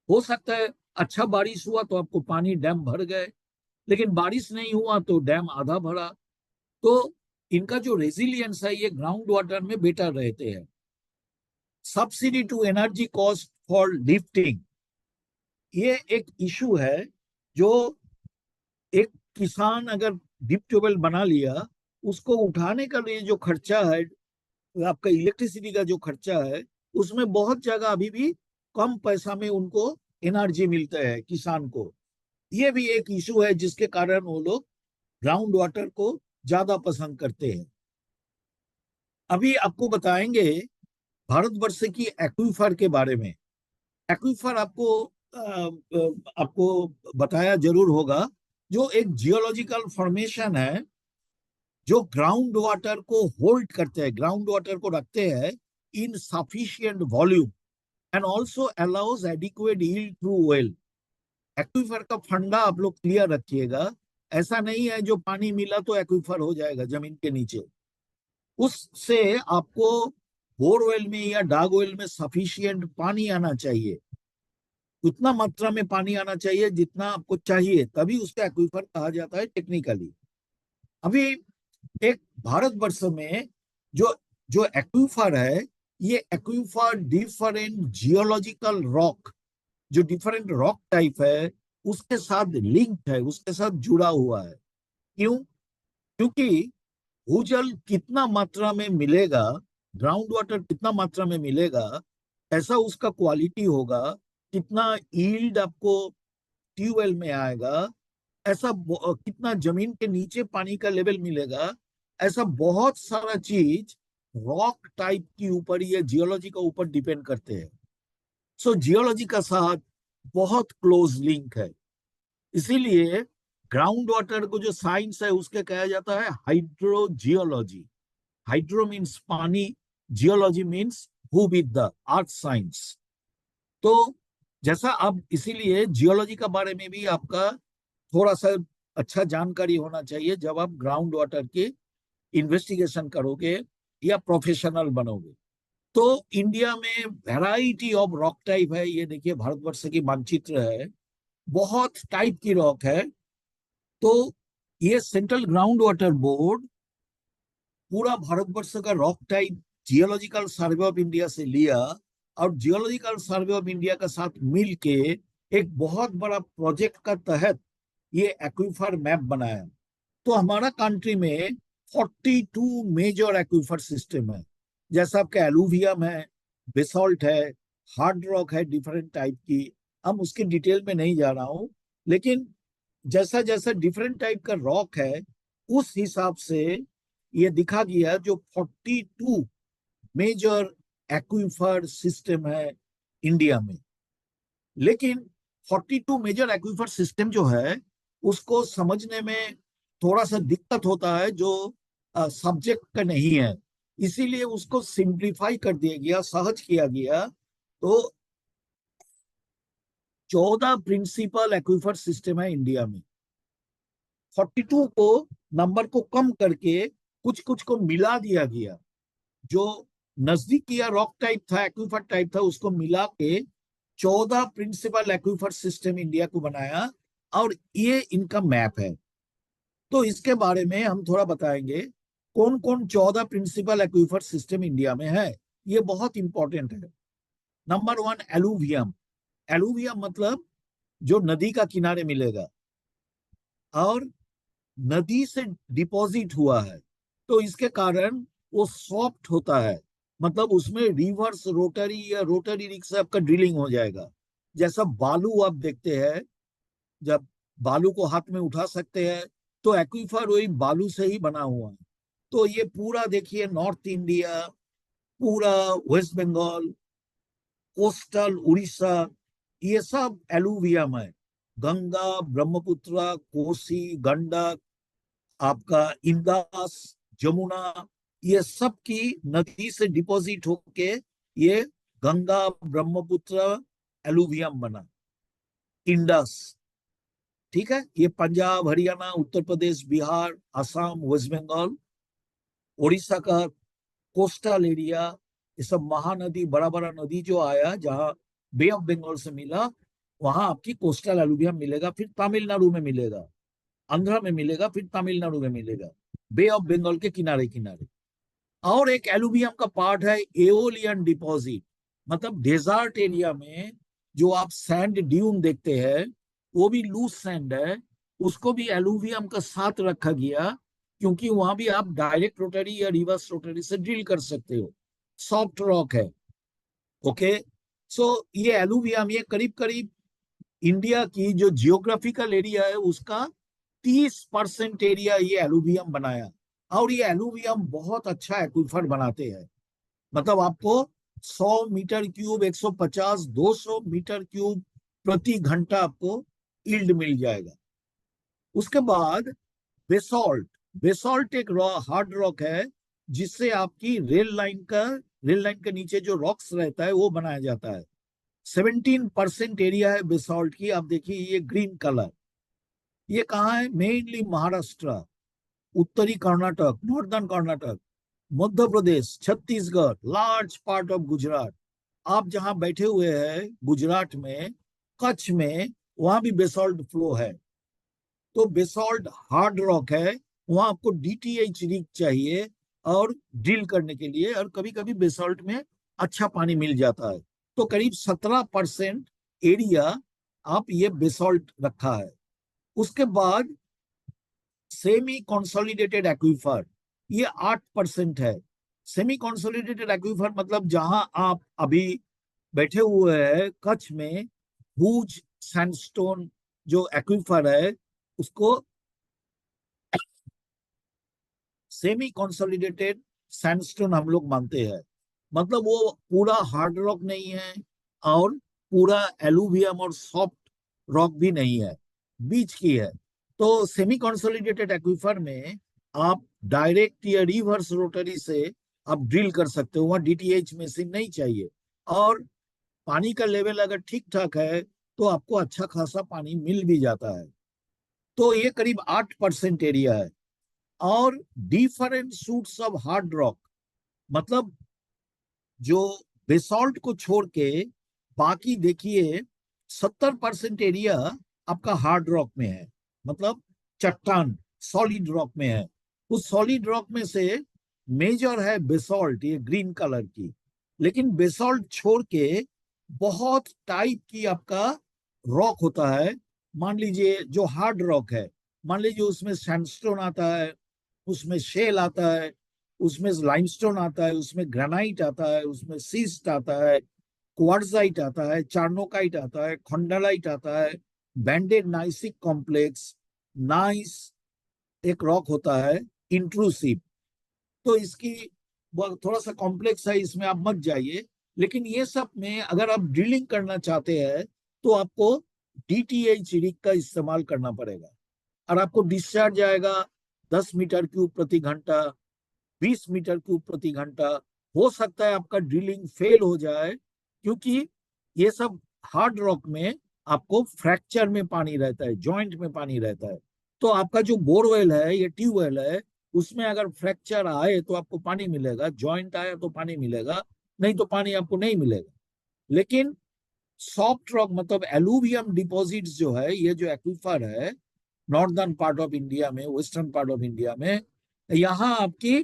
हो सकता है अच्छा बारिश हुआ तो आपको पानी, डैम भर गए, लेकिन बारिश नहीं हुआ तो डैम आधा भरा। तो इनका जो रेजिलियंस है ये ग्राउंड वाटर में बेटर रहते हैं। Subsidy to energy cost for lifting, ये एक इशू है। जो एक किसान अगर डीप ट्यूबवेल बना लिया, उसको उठाने का लिए जो खर्चा है, आपका इलेक्ट्रिसिटी का जो खर्चा है, उसमें बहुत जगह अभी भी कम पैसा में उनको एनर्जी मिलता है किसान को। ये भी एक इशू है जिसके कारण वो लोग ग्राउंड वाटर को ज्यादा पसंद करते हैं। अभी आपको बताएंगे भारतवर्ष की एक्वीफर के बारे में। एक्वीफर आपको बताया जरूर होगा, जो एक जियोलॉजिकल फॉर्मेशन है जो ग्राउंड वाटर को होल्ड करते हैं, ग्राउंड वाटर को रखते हैं in sufficient volume and also allows adequate yield through well. Aquifer का फंडा आप लोग क्लियर रखिएगा। ऐसा नहीं है जो पानी मिला तो एक्वीफर हो जाएगा जमीन के नीचे। उससे आपको बोरवेल में या डागवेल में सफिशिएंट पानी आना चाहिए, उतना मात्रा में पानी आना चाहिए जितना आपको चाहिए, तभी उसका एक्वीफर कहा जाता है टेक्निकली। अभी एक भारतवर्ष में जो जो एक्वीफर है, ये एक्वीफर डिफरेंट जियोलॉजिकल रॉक, जो डिफरेंट रॉक टाइप है उसके साथ लिंक्ड है, उसके साथ जुड़ा हुआ है। क्यों? क्योंकि भूजल कितना मात्रा में मिलेगा, ग्राउंड वाटर कितना मात्रा में मिलेगा, ऐसा उसका क्वालिटी होगा। कितना यील्ड आपको ट्यूबवेल में आएगा, ऐसा कितना जमीन के नीचे पानी का लेवल मिलेगा, ऐसा बहुत सारा चीज रॉक टाइप के ऊपर, ये जियोलॉजी के ऊपर डिपेंड करते हैं। सो जियोलॉजी का साथ बहुत क्लोज लिंक है। इसीलिए ग्राउंड वाटर को जो साइंस है उसके कहा जाता है हाइड्रोजियोलॉजी। हाइड्रो मीन्स पानी, जियोलॉजी मीन्स भूविद्या, अर्थ साइंस। तो जैसा अब इसीलिए जियोलॉजी का बारे में भी आपका थोड़ा सा अच्छा जानकारी होना चाहिए जब आप ग्राउंड वाटर के इन्वेस्टिगेशन करोगे या प्रोफेशनल बनोगे। तो इंडिया में वैरायटी ऑफ रॉक टाइप है। ये देखिए भारतवर्ष की मानचित्र है, बहुत टाइप की रॉक है। तो ये सेंट्रल ग्राउंड वाटर बोर्ड पूरा भारतवर्ष का rock type geological survey of India से लिया, और जियोलॉजिकल सर्वे ऑफ इंडिया के साथ मिलके एक बहुत बड़ा प्रोजेक्ट का तहत ये एक्वीफर मैप बनाया। तो हमारा कंट्री में 42 मेजर एक्वीफर सिस्टम है। जैसा आपका एलुवियम है, बेसॉल्ट है, हार्ड रॉक है डिफरेंट टाइप की। हम उसके डिटेल में नहीं जा रहा हूं, लेकिन जैसा जैसा डिफरेंट टाइप का रॉक है उस हिसाब से ये दिखा गया जो 42 मेजर एक्वीफर सिस्टम है इंडिया में। लेकिन 42 मेजर एक्वीफर सिस्टम जो है उसको समझने में थोड़ा सा दिक्कत होता है, जो सब्जेक्ट का नहीं है। इसीलिए उसको सिंप्लीफाई कर दिया गया, सहज किया गया। तो 14 प्रिंसिपल एक्वीफर सिस्टम है इंडिया में। 42 को नंबर को कम करके कुछ कुछ को मिला दिया गया। जो नजदीकी या रॉक टाइप था, एक्वीफर टाइप था, उसको मिला के 14 प्रिंसिपल एक्वीफर सिस्टम इंडिया को बनाया, और ये इनका मैप है। तो इसके बारे में हम थोड़ा बताएंगे कौन कौन 14 प्रिंसिपल एक्वीफर सिस्टम इंडिया में है। ये बहुत इंपॉर्टेंट है। Number 1, alluvium. एलुवियम मतलब जो नदी का किनारे मिलेगा और नदी से डिपॉजिट हुआ है, तो इसके कारण वो सॉफ्ट होता है। मतलब उसमें रिवर्स रोटरी या रोटरी रिग से आपका ड्रिलिंग हो जाएगा। जैसा बालू आप देखते हैं, जब बालू को हाथ में उठा सकते हैं, तो एक्वीफर वही बालू से ही बना हुआ है। तो ये पूरा देखिए नॉर्थ इंडिया, पूरा वेस्ट बंगाल, कोस्टल उड़ीसा, ये सब एलुवियम है। गंगा, ब्रह्मपुत्र, कोसी, गंडक, आपका इंदास, जमुना, ये सब की नदी से डिपॉजिट होके ये गंगा ब्रह्मपुत्र एलुवियम बना, इंडस। ठीक है, ये पंजाब, हरियाणा, उत्तर प्रदेश, बिहार, असम, वेस्ट बंगाल, उड़ीसा का कोस्टल एरिया, ये सब महानदी, बड़ा बड़ा नदी जो आया जहां बे ऑफ बंगाल से मिला, वहां आपकी कोस्टल एलुवियम मिलेगा। फिर तमिलनाडु में मिलेगा, आंध्रा में मिलेगा, फिर तमिलनाडु में मिलेगा। बे ऑफ बंगाल के किनारे किनारे। और एक एलुवियम का पार्ट है एओलियन डिपॉजिट, मतलब डेजर्ट एरिया में जो आप सैंड ड्यून देखते हैं वो भी लूज सैंड है, उसको भी एलुवियम का साथ रखा गया, क्योंकि वहां भी आप डायरेक्ट रोटरी या रिवर्स रोटरी से ड्रिल कर सकते हो। सॉफ्ट रॉक है। ओके। सो ये एलुवियम ये करीब करीब इंडिया की जो जियोग्राफिकल एरिया है उसका 30% एरिया ये एलुवियम बनाया। और ये एलुवियम बहुत अच्छा एक्वीफर बनाते हैं। मतलब आपको 100 मीटर क्यूब, 150, 200 मीटर क्यूब प्रति घंटा आपको यील्ड मिल जाएगा। उसके बाद बेसॉल्ट। बेसॉल्ट एक हार्ड रॉक है जिससे आपकी रेल लाइन के नीचे जो रॉक्स रहता है वो बनाया जाता है। 17% एरिया है बेसॉल्ट की। आप देखिए ये ग्रीन कलर, ये कहाँ है? मेनली महाराष्ट्र, उत्तरी Karnataka, northern Karnataka, Madhya Pradesh, Chhattisgarh, large part of Gujarat. आप जहां बैठे हुए हैं गुजरात में, कच्छ में, वहां भी बेसॉल्ट फ्लो है। तो बेसॉल्ट हार्ड रॉक है, वहां आपको डीटीएच रिग चाहिए और ड्रिल करने के लिए, और कभी कभी बेसॉल्ट में अच्छा पानी मिल जाता है। तो करीब 17% एरिया आप ये बेसॉल्ट रखा है। उसके बाद सेमी कंसोलिडेटेड एक्वीफर, ये 8% है। सेमी कंसोलिडेटेड एक्वीफर मतलब जहां आप अभी बैठे हुए हैं कच्छ में, भूज सैंडस्टोन जो एक्वीफर है उसको सेमी कंसोलिडेटेड सैंडस्टोन हम लोग मानते हैं। मतलब वो पूरा हार्ड रॉक नहीं है और पूरा एलुवियम और सॉफ्ट रॉक भी नहीं है, बीच की है। तो सेमी कंसोलिडेटेड एक्वीफर में आप डायरेक्ट या रिवर्स रोटरी से आप ड्रिल कर सकते हो, वहां डीटीएच मशीन नहीं चाहिए। और पानी का लेवल अगर ठीक ठाक है तो आपको अच्छा खासा पानी मिल भी जाता है। तो ये करीब 8% एरिया है। और different suits of hard rock, मतलब जो बेसॉल्ट को छोड़ के बाकी देखिए 70% एरिया आपका हार्ड रॉक में है, मतलब चट्टान सॉलिड रॉक में है। उस सॉलिड रॉक में से मेजर है बेसॉल्ट, ये ग्रीन कलर की। लेकिन बेसॉल्ट छोड़ के बहुत टाइप की आपका रॉक होता है। मान लीजिए जो हार्ड रॉक है, मान लीजिए उसमें सैंडस्टोन आता है, उसमें शेल आता है, उसमें लाइमस्टोन आता है, उसमें ग्रेनाइट आता है, उसमें सीस्ट आता है, क्वार्ट्जाइट आता है, चार्नोकाइट आता है, खंडालाइट आता है, बैंडेड नाइसिक कॉम्प्लेक्स, नाइस एक रॉक होता है, इंट्रूसिव। तो इसकी थोड़ा सा कॉम्प्लेक्स है, इसमें आप मत जाइए। लेकिन ये सब में अगर आप ड्रिलिंग करना चाहते हैं तो आपको डीटीएच रिग का इस्तेमाल करना पड़ेगा। और आपको डिस्चार्ज आएगा 10 मीटर क्यूब प्रति घंटा, 20 मीटर क्यूब प्रति घंटा। हो सकता है आपका ड्रिलिंग फेल हो जाए, क्योंकि ये सब हार्ड रॉक में आपको फ्रैक्चर में पानी रहता है, जॉइंट में पानी रहता है। तो आपका जो बोरवेल है, ये ट्यूबवेल है, उसमें अगर फ्रैक्चर आए तो आपको पानी मिलेगा, जॉइंट आया तो पानी मिलेगा, नहीं तो पानी आपको नहीं मिलेगा। लेकिन सॉफ्ट रॉक मतलब एलुवियम डिपॉजिट्स जो है, ये जो एक्वीफर है नॉर्दर्न पार्ट ऑफ इंडिया में, वेस्टर्न पार्ट ऑफ इंडिया में, यहाँ आपकी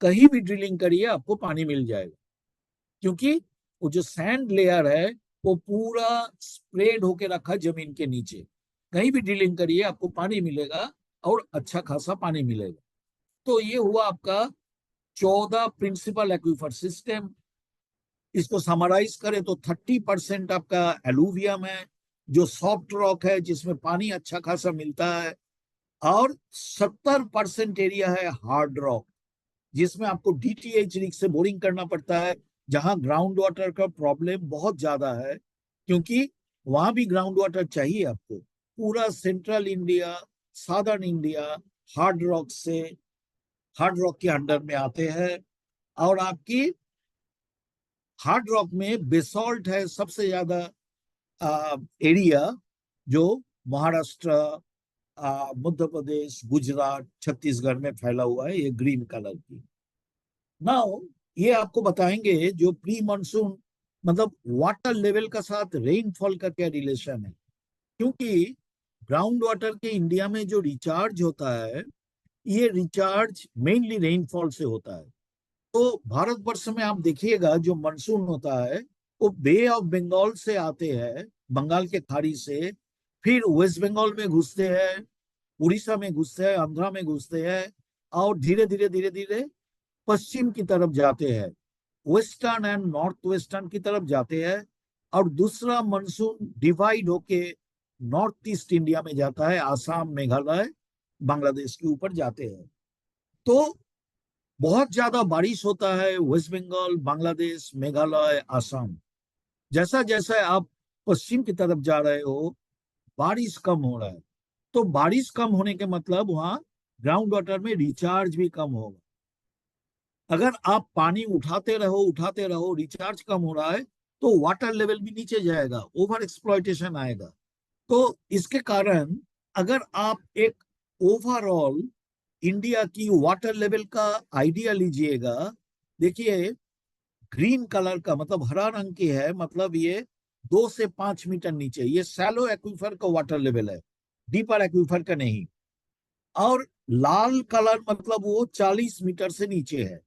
कहीं भी ड्रिलिंग करिए आपको पानी मिल जाएगा। क्योंकि वो जो सैंड लेयर है वो पूरा स्प्रेड होके रखा जमीन के नीचे। कहीं भी ड्रिलिंग करिए आपको पानी मिलेगा, और अच्छा खासा पानी मिलेगा। तो ये हुआ आपका 14 प्रिंसिपल एक्वीफर सिस्टम। इसको समराइज करें तो 30% आपका एलुवियम है जो सॉफ्ट रॉक है, जिसमें पानी अच्छा खासा मिलता है। और 70% एरिया है हार्ड रॉक, जिसमें आपको डीटीएच रिग से बोरिंग करना पड़ता है, जहां ग्राउंड वाटर का प्रॉब्लम बहुत ज्यादा है, क्योंकि वहां भी ग्राउंड वाटर चाहिए आपको। पूरा central India, southern India hard rock के अंडर में आते हैं। और आपकी हार्ड रॉक में बेसॉल्ट है सबसे ज्यादा एरिया, जो महाराष्ट्र, मध्य प्रदेश, गुजरात, छत्तीसगढ़ में फैला हुआ है, ये ग्रीन कलर की। नाउ ये आपको बताएंगे जो प्री मानसून, मतलब वाटर लेवल का साथ रेनफॉल का क्या रिलेशन है। क्योंकि ग्राउंड वाटर के इंडिया में जो रिचार्ज होता है, ये रिचार्ज मेनली रेनफॉल से होता है। तो भारतवर्ष में आप देखिएगा जो मानसून होता है वो बे ऑफ बंगाल से आते हैं, बंगाल के खाड़ी से, फिर वेस्ट बंगाल में घुसते हैं, उड़ीसा में घुसते हैं, आंध्रा में घुसते हैं, और धीरे धीरे धीरे धीरे पश्चिम की तरफ जाते हैं, वेस्टर्न एंड नॉर्थ वेस्टर्न की तरफ जाते हैं। और दूसरा मानसून डिवाइड होके नॉर्थ ईस्ट इंडिया में जाता है, आसाम, मेघालय, बांग्लादेश के ऊपर जाते हैं। तो बहुत ज्यादा बारिश होता है वेस्ट बंगाल, बांग्लादेश, मेघालय, आसाम। जैसा जैसा आप पश्चिम की तरफ जा रहे हो बारिश कम हो रहा है। तो बारिश कम होने के मतलब वहां ग्राउंड वाटर में रिचार्ज भी कम होगा। अगर आप पानी उठाते रहो, रिचार्ज कम हो रहा है, तो वाटर लेवल भी नीचे जाएगा, ओवर एक्सप्लॉयटेशन आएगा। तो इसके कारण अगर आप एक ओवरऑल इंडिया की वाटर लेवल का आइडिया लीजिएगा, देखिए ग्रीन कलर का मतलब हरा रंग की है, मतलब ये 2 से 5 मीटर नीचे, ये सैलो एक्वीफर का वाटर लेवल है, डीपर एक्वीफर का नहीं। और लाल कलर मतलब वो 40 मीटर से नीचे है।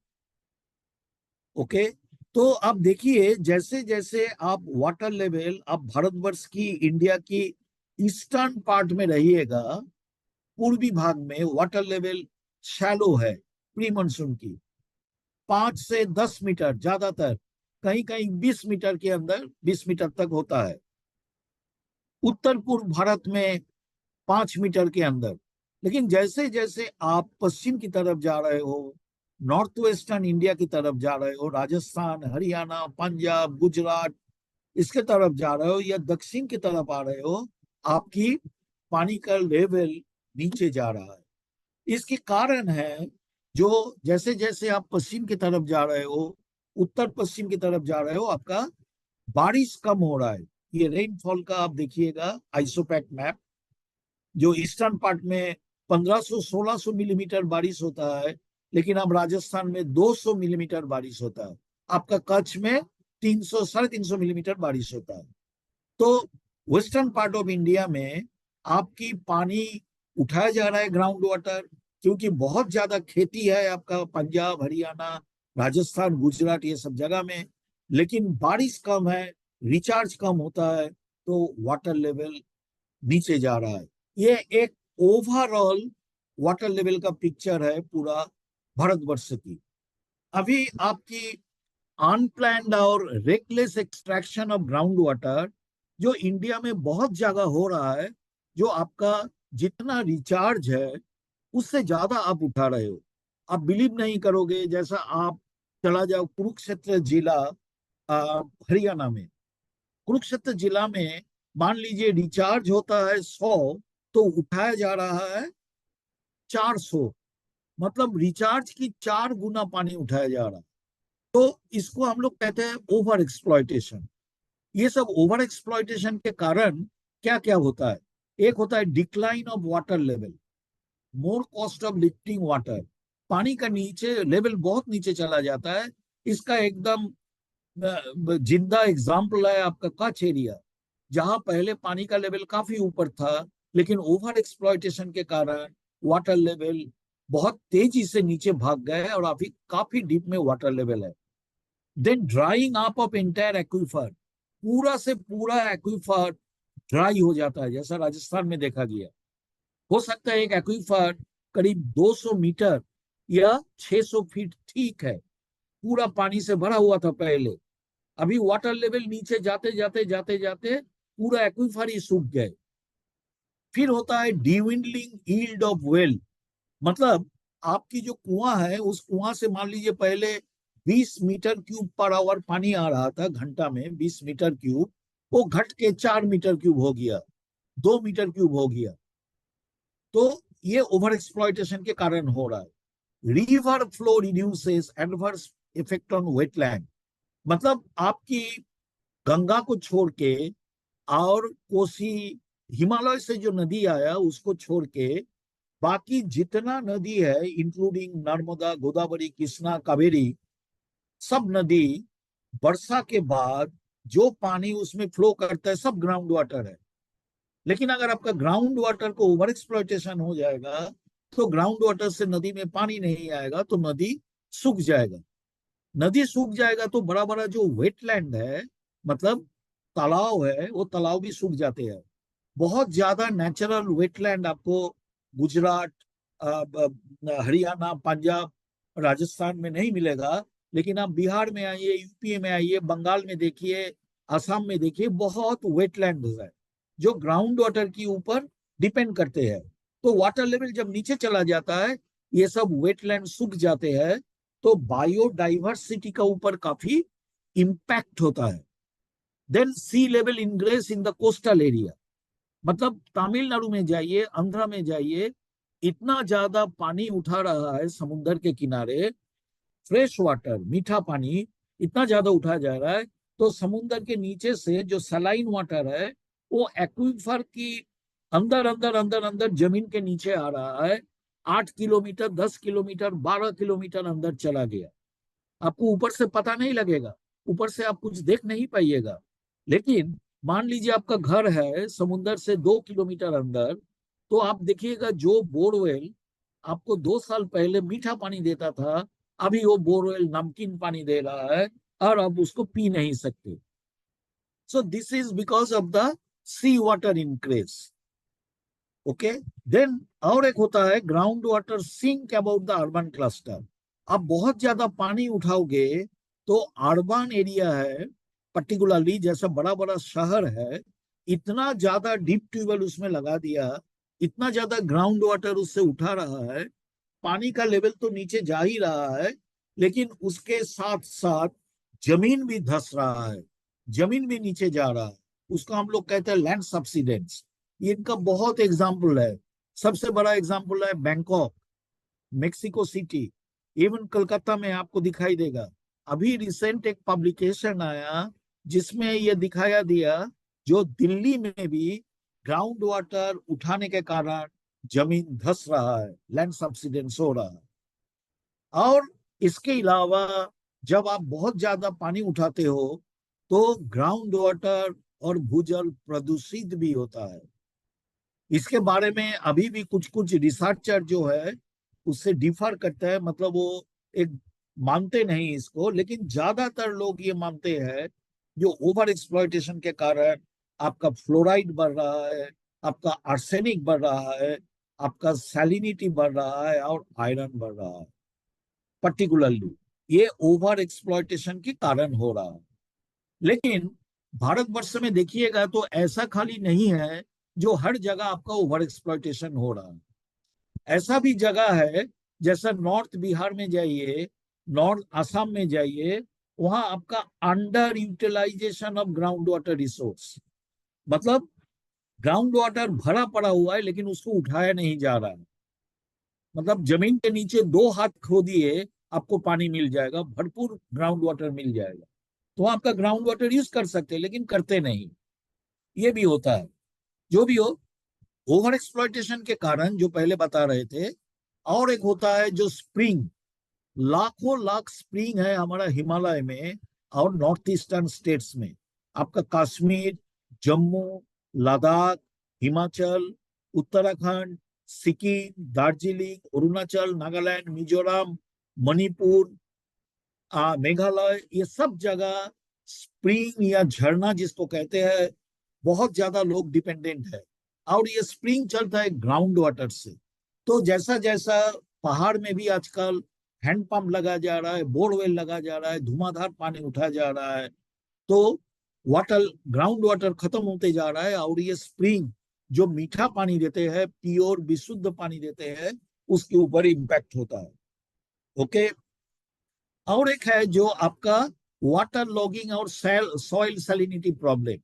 ओके। तो आप देखिए जैसे जैसे आप वाटर लेवल, आप भारतवर्ष की, इंडिया की ईस्टर्न पार्ट में रहिएगा, पूर्वी भाग में वाटर लेवल शैलो है प्री मानसून की, 5 से 10 मीटर ज्यादातर, कहीं कहीं 20 मीटर के अंदर, 20 मीटर तक होता है। उत्तर पूर्व भारत में 5 मीटर के अंदर। लेकिन जैसे जैसे आप पश्चिम की तरफ जा रहे हो, नॉर्थ वेस्टर्न इंडिया की तरफ जा रहे हो, राजस्थान, हरियाणा, पंजाब, गुजरात, इसके तरफ जा रहे हो, या दक्षिण की तरफ आ रहे हो, आपकी पानी का लेवल नीचे जा रहा है। इसके कारण है जो जैसे जैसे आप पश्चिम की तरफ जा रहे हो, उत्तर पश्चिम की तरफ जा रहे हो, आपका बारिश कम हो रहा है। ये रेनफॉल का आप देखिएगा आइसोपैक मैप, जो ईस्टर्न पार्ट में 1500-1600 मिलीमीटर बारिश होता है, लेकिन अब राजस्थान में 200 मिलीमीटर बारिश होता है। आपका कच्छ में 300-350 मिलीमीटर बारिश होता है। तो वेस्टर्न पार्ट ऑफ इंडिया में आपकी पानी उठाया जा रहा है ग्राउंड वाटर, क्योंकि बहुत ज्यादा खेती है आपका पंजाब, हरियाणा, राजस्थान, गुजरात, ये सब जगह में। लेकिन बारिश कम है, रिचार्ज कम होता है, तो वाटर लेवल नीचे जा रहा है। ये एक ओवरऑल वाटर लेवल का पिक्चर है पूरा भारतवर्ष की। अभी आपकी अनप्लैन्ड और reckless extraction of ground water जो इंडिया में बहुत जगह हो रहा है, जो आपका जितना रिचार्ज है उससे ज्यादा आप उठा रहे हो। आप बिलीव नहीं करोगे, जैसा आप चला जाओ कुरुक्षेत्र जिला, हरियाणा में, कुरुक्षेत्र जिला में मान लीजिए रिचार्ज होता है 100, तो उठाया जा रहा है 400। मतलब रिचार्ज की 4 गुना पानी उठाया जा रहा है। तो इसको हम लोग कहते हैं ओवर एक्सप्लॉयटेशन। ये सब ओवर एक्सप्लॉयटेशन के कारण क्या क्या होता है? एक होता है decline of water level, more cost of lifting water. पानी का नीचे लेवल बहुत नीचे चला जाता है। इसका एकदम जिंदा एग्जाम्पल है आपका कच्छ एरिया, जहां पहले पानी का लेवल काफी ऊपर था, लेकिन ओवर एक्सप्लॉयटेशन के कारण वाटर लेवल बहुत तेजी से नीचे भाग गए और अभी काफी डीप में वाटर लेवल है। Then drawing up of entire aquifer, पूरा से पूरा एक्वीफर ड्राई हो जाता है, जैसा राजस्थान में देखा गया। हो सकता है एक एक्वीफर करीब 200 मीटर या 600 फीट, ठीक है, पूरा पानी से भरा हुआ था पहले, अभी वाटर लेवल नीचे जाते जाते जाते जाते पूरा एक्वीफर ही सूख गए। फिर होता है डिविंडलिंग यील्ड ऑफ वेल, मतलब आपकी जो कुआं है, उस कुआं से मान लीजिए पहले 20 मीटर क्यूब पर आवर पानी आ रहा था, घंटा में 20 मीटर क्यूब, वो घट के 4 मीटर क्यूब हो गया, 2 मीटर क्यूब हो गया। तो ये ओवर एक्सप्लॉयटेशन के कारण हो रहा है। River flow reduces adverse effect on wetland, मतलब आपकी गंगा को छोड़ के और कोसी, हिमालय से जो नदी आया उसको छोड़ के बाकी जितना नदी है, इंक्लूडिंग नर्मदा, गोदावरी, कृष्णा, कावेरी, सब नदी वर्षा के बाद जो पानी उसमें फ्लो करता है सब ग्राउंड वाटर है। लेकिन अगर आपका ग्राउंड वाटर को ओवर एक्सप्लॉयटेशन हो जाएगा तो ग्राउंड वाटर से नदी में पानी नहीं आएगा तो नदी सूख जाएगा। नदी सूख जाएगा तो बड़ा बड़ा जो वेटलैंड है, मतलब तालाब है, वो तालाब भी सूख जाते हैं। बहुत ज्यादा नेचुरल वेटलैंड आपको गुजरात, हरियाणा, पंजाब, राजस्थान में नहीं मिलेगा। लेकिन आप बिहार में आइए, यूपी में आइए, बंगाल में देखिए, असम में देखिए, बहुत वेटलैंड है जो ग्राउंड वाटर के ऊपर डिपेंड करते हैं। तो वाटर लेवल जब नीचे चला जाता है, ये सब वेटलैंड सूख जाते हैं, तो बायोडाइवर्सिटी का ऊपर काफी इम्पैक्ट होता है। Then sea level increase in the coastal area, मतलब तमिलनाडु में जाइए, आंध्रा में जाइए, इतना ज्यादा पानी उठा रहा है समुद्र के किनारे, फ्रेश वाटर, मीठा पानी इतना ज्यादा उठा जा रहा है। तो समुद्र के नीचे से जो सलाइन वाटर है, वो एक्वीफर की अंदर अंदर अंदर अंदर जमीन के नीचे आ रहा है। 8 किलोमीटर, 10 किलोमीटर, 12 किलोमीटर अंदर चला गया। आपको ऊपर से पता नहीं लगेगा, ऊपर से आप कुछ देख नहीं पाइएगा। लेकिन मान लीजिए आपका घर है समुद्र से 2 किलोमीटर अंदर, तो आप देखिएगा जो बोरवेल आपको 2 साल पहले मीठा पानी देता था, अभी वो बोरवेल नमकीन पानी दे रहा है और आप उसको पी नहीं सकते। So this is because of the sea water increase. Okay. Then और एक होता है ground water sink about the urban cluster. आप बहुत ज्यादा पानी उठाओगे तो अर्बन एरिया है, पर्टिकुलरली जैसा बड़ा बड़ा शहर है, इतना ज्यादा डीप ट्यूबवेल उसमें लगा दिया, इतना ज्यादा ग्राउंड वाटर उससे उठा रहा है, पानी का लेवल तो नीचे जा ही रहा है, लेकिन उसके साथ साथ जमीन भी धस रहा है, जमीन भी नीचे जा रहा है। उसको हम लोग कहते हैं लैंड सब्सिडेंस। ये इनका बहुत एग्जाम्पल है। सबसे बड़ा एग्जाम्पल है Bangkok, Mexico city, even Calcutta में आपको दिखाई देगा। अभी रिसेंट एक पब्लिकेशन आया जिसमें यह दिखाया दिया, जो दिल्ली में भी ग्राउंड वाटर उठाने के कारण जमीन धस रहा है, लैंड सब्सिडेंस हो रहा है। और इसके अलावा जब आप बहुत ज्यादा पानी उठाते हो तो ग्राउंड वाटर और भूजल प्रदूषित भी होता है। इसके बारे में अभी भी कुछ कुछ रिसर्चर जो है उससे डिफर करते हैं, मतलब वो एक मानते नहीं इसको, लेकिन ज्यादातर लोग ये मानते हैं जो ओवर एक्सप्लॉइटेशन के कारण आपका फ्लोराइड बढ़ रहा है, आपका आर्सेनिक बढ़ रहा है, आपका सैलिनिटी बढ़ रहा है और आयरन बढ़ रहा है, पर्टिकुलरली ये ओवर एक्सप्लॉइटेशन के कारण हो रहा है। लेकिन भारतवर्ष में देखिएगा तो ऐसा खाली नहीं है जो हर जगह आपका ओवर एक्सप्लॉइटेशन हो रहा है। ऐसा भी जगह है, जैसा नॉर्थ बिहार में जाइए, नॉर्थ असम में जाइए, वहां आपका under utilisation of ground water resource, मतलब ग्राउंड वाटर भरा पड़ा हुआ है लेकिन उसको उठाया नहीं जा रहा है। मतलब जमीन के नीचे 2 हाथ खोदिए, आपको पानी मिल जाएगा, भरपूर ग्राउंड वाटर मिल जाएगा। तो आपका ग्राउंड वाटर यूज कर सकते हैं, लेकिन करते नहीं। ये भी होता है। जो भी हो, ओवर एक्सप्लॉइटेशन के कारण जो पहले बता रहे थे। और एक होता है जो स्प्रिंग, लाखों लाख स्प्रिंग है हमारा हिमालय में और नॉर्थ ईस्टर्न स्टेट्स में। आपका कश्मीर, जम्मू, लद्दाख, हिमाचल, उत्तराखंड, सिक्किम, दार्जिलिंग, अरुणाचल, नागालैंड, मिजोरम, मणिपुर, मेघालय, ये सब जगह स्प्रिंग या झरना जिसको कहते हैं, बहुत ज्यादा लोग डिपेंडेंट है। और ये स्प्रिंग चलता है ग्राउंड वाटर से। तो जैसा जैसा पहाड़ में भी आजकल हैंडपंप लगा जा रहा है, बोरवेल लगा जा रहा है, धुआंधार पानी उठा जा रहा है, तो वाटर, ग्राउंड वाटर खत्म होते जा रहा है। और ये स्प्रिंग जो मीठा पानी देते हैं, प्योर विशुद्ध पानी देते हैं, उसके ऊपर इम्पैक्ट होता है। ओके। और एक है जो आपका वाटर लॉगिंग और सॉइल सैलिनिटी प्रॉब्लम।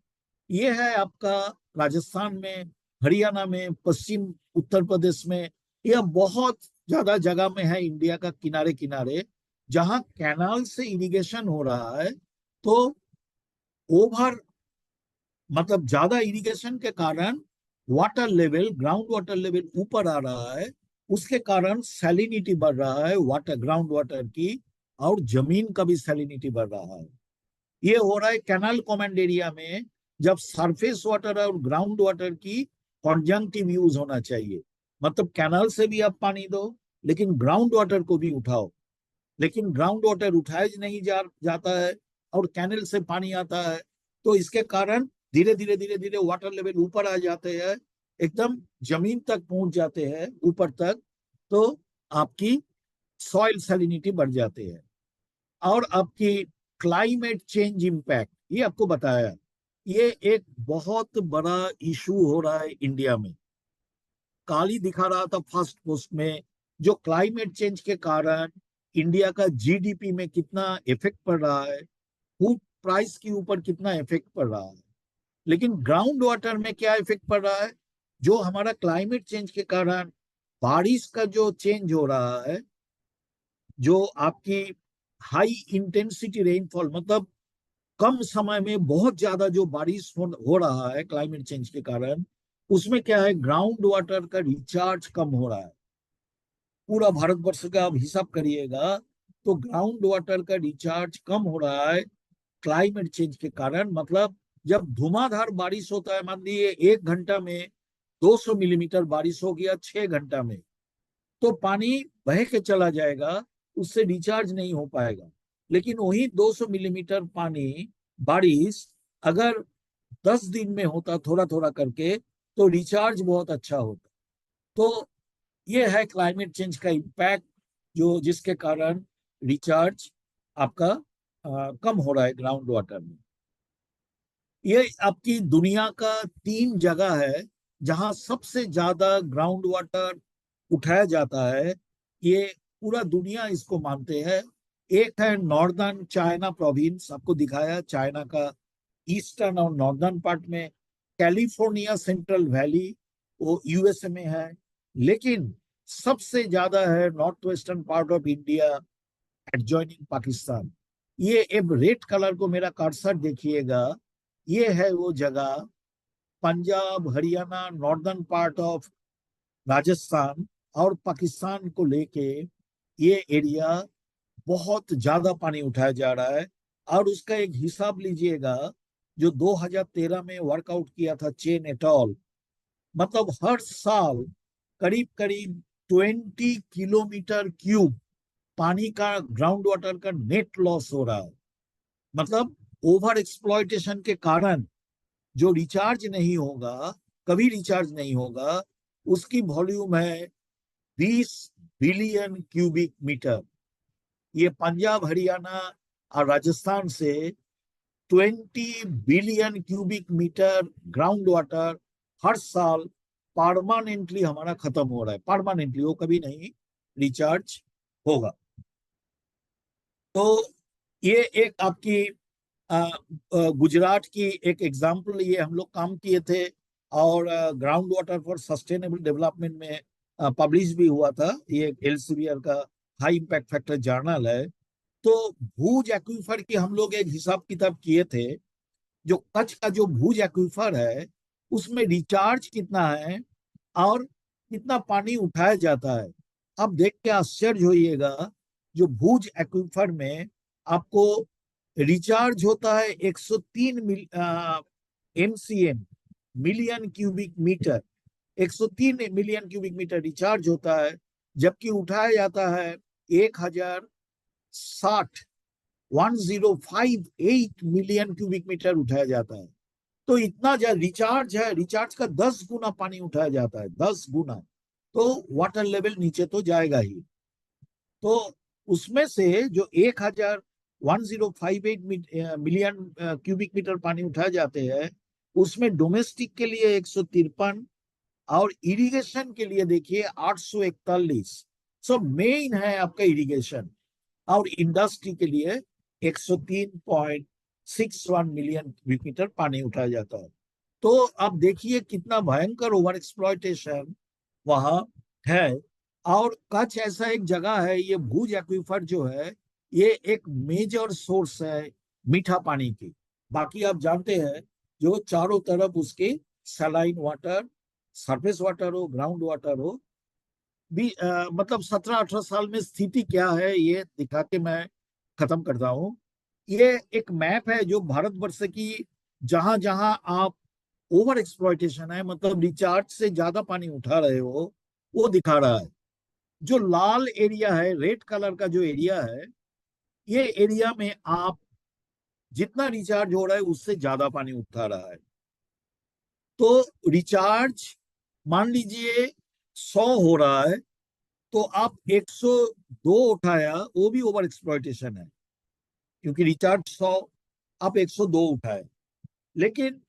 ये है आपका राजस्थान में, हरियाणा में, पश्चिम उत्तर प्रदेश में, यह बहुत ज्यादा जगह में है इंडिया का किनारे किनारे, जहां कैनाल से इरिगेशन हो रहा है। तो ओवर, मतलब ज्यादा इरिगेशन के कारण water level, ground water level ऊपर आ रहा है। उसके कारण सैलिनिटी बढ़ रहा है वाटर, ग्राउंड वाटर की, और जमीन का भी सैलिनिटी बढ़ रहा है। ये हो रहा है कैनाल कॉमेंड एरिया में, जब सरफेस वाटर और ग्राउंड वाटर की कॉन्जंक्टिव यूज होना चाहिए। मतलब कैनाल से भी आप पानी दो, लेकिन ग्राउंड वाटर को भी उठाओ। लेकिन ग्राउंड वाटर उठाया नहीं जाता है, और कैनल से पानी आता है। तो इसके कारण धीरे धीरे वाटर लेवल ऊपर आ जाते हैं, एकदम जमीन तक पहुंच जाते हैं, ऊपर तक। तो आपकी सॉइल सैलिनिटी बढ़ जाती है। और आपकी क्लाइमेट चेंज इम्पैक्ट, ये आपको बताया, ये एक बहुत बड़ा इशू हो रहा है इंडिया में। काली दिखा रहा था फर्स्ट पोस्ट में, जो क्लाइमेट चेंज के कारण इंडिया का जीडीपी में कितना इफेक्ट पड़ रहा है, फूड प्राइस के ऊपर कितना इफेक्ट पड़ रहा है। लेकिन ग्राउंड वाटर में क्या इफेक्ट पड़ रहा है, जो हमारा क्लाइमेट चेंज के कारण बारिश का जो चेंज हो रहा है, जो आपकी हाई इंटेंसिटी रेनफॉल, मतलब कम समय में बहुत ज्यादा जो बारिश हो रहा है क्लाइमेट चेंज के कारण, उसमें क्या है, ग्राउंड वाटर का रिचार्ज कम हो रहा है। पूरा भारतवर्ष का आप हिसाब करिएगा, तो ग्राउंड वाटर का रिचार्ज कम हो रहा है क्लाइमेट चेंज के कारण। मतलब जब धुआंधार बारिश होता है, मान लीजिए 1 घंटा में 200 मिलीमीटर बारिश हो गया 6 घंटा में, तो पानी बह के चला जाएगा, उससे रिचार्ज नहीं हो पाएगा। लेकिन वही 200 मिलीमीटर पानी बारिश अगर 10 दिन में होता थोड़ा थोड़ा करके, तो रिचार्ज बहुत अच्छा होता। तो ये है क्लाइमेट चेंज का इम्पैक्ट, जो जिसके कारण रिचार्ज आपका कम हो रहा है ग्राउंड वाटर में। ये आपकी दुनिया का 3 जगह है जहां सबसे ज्यादा ग्राउंड वाटर उठाया जाता है। ये पूरा दुनिया इसको मानते हैं। एक है नॉर्दर्न चाइना प्रोविंस, आपको दिखाया चाइना का ईस्टर्न और नॉर्दर्न पार्ट में। कैलिफोर्निया सेंट्रल वैली, वो यूएसए में है। लेकिन सबसे ज्यादा है north western part of India, adjoining Pakistan. ये अब रेड कलर को मेरा कर्सर देखिएगा, ये है वो जगह। Punjab, Haryana, northern part of Rajasthan और पाकिस्तान को लेके ये एरिया बहुत ज्यादा पानी उठाया जा रहा है। और उसका एक हिसाब लीजिएगा, जो 2013 में वर्कआउट किया था चेन एटॉल, मतलब हर साल करीब करीब 20 किलोमीटर क्यूब पानी का, ग्राउंड वाटर का नेट लॉस हो रहा है। मतलब ओवर एक्सप्लॉइटेशन के कारण जो रिचार्ज नहीं होगा, कभी रिचार्ज नहीं होगा, उसकी वॉल्यूम है 20 बिलियन क्यूबिक मीटर। ये पंजाब, हरियाणा और राजस्थान से 20 billion cubic metre ground water हर साल परमानेंटली हमारा खत्म हो रहा है। परमानेंटली, वो कभी नहीं रिचार्ज होगा। तो ये एक आपकी गुजरात की एक एग्जाम्पल, ये हम लोग काम किए थे, और ground water for sustainable development में पब्लिश भी हुआ था। ये एल्सेवियर का हाई इम्पैक्ट फैक्टर जर्नल है। तो भूज एक्वीफर की हम लोग एक हिसाब किताब किए थे। जो कच्छ का जो भूज एक्वीफर है, उसमें रिचार्ज कितना है और कितना पानी उठाया जाता है। आप देख के आश्चर्य होइएगा, जो भूज एक्वीफर में आपको रिचार्ज होता है 103 MCM, million cubic metre. 103 million cubic metre recharge होता है, जबकि उठाया जाता है 1060, 1058 मिलियन क्यूबिक मीटर उठाया जाता है। तो इतना ज्यादा रिचार्ज है, रिचार्ज का 10 गुना पानी उठाया जाता है, 10 गुना। तो वाटर लेवल नीचे तो जाएगा ही। तो उसमें से जो 1058 मिलियन क्यूबिक मीटर पानी उठाए जाते हैं, उसमें डोमेस्टिक के लिए 153, और इरिगेशन के लिए देखिए 841। सब मेन है आपका इरिगेशन। और इंडस्ट्री के लिए 103.61 मिलियन क्यूबिक मीटर पानी उठाया जाता है। तो आप देखिए कितना भयंकर ओवर एक्सप्लॉइटेशन वहां है। और कच्छ ऐसा एक जगह है, ये भूज एक्वीफर जो है, ये एक मेजर सोर्स है मीठा पानी की। बाकी आप जानते हैं, जो चारों तरफ उसके सलाइन वाटर, सरफेस वाटर हो, ग्राउंड वाटर हो, भी मतलब 17-18 साल में स्थिति क्या है ये दिखा के मैं खत्म करता हूँ। ये एक मैप है जो भारतवर्ष की, जहां जहां आप ओवर एक्सप्लॉइटेशन है, मतलब रिचार्ज से ज्यादा पानी उठा रहे हो, वो दिखा रहा है। जो लाल एरिया है, रेड कलर का जो एरिया है, ये एरिया में आप जितना रिचार्ज हो रहा है उससे ज्यादा पानी उठा रहा है। तो रिचार्ज मान लीजिए 100 हो रहा है, तो आप 102 उठाया, वो भी ओवर एक्सप्लॉइटेशन है, क्योंकि रिचार्ज 100, आप 102 उठाए। लेकिन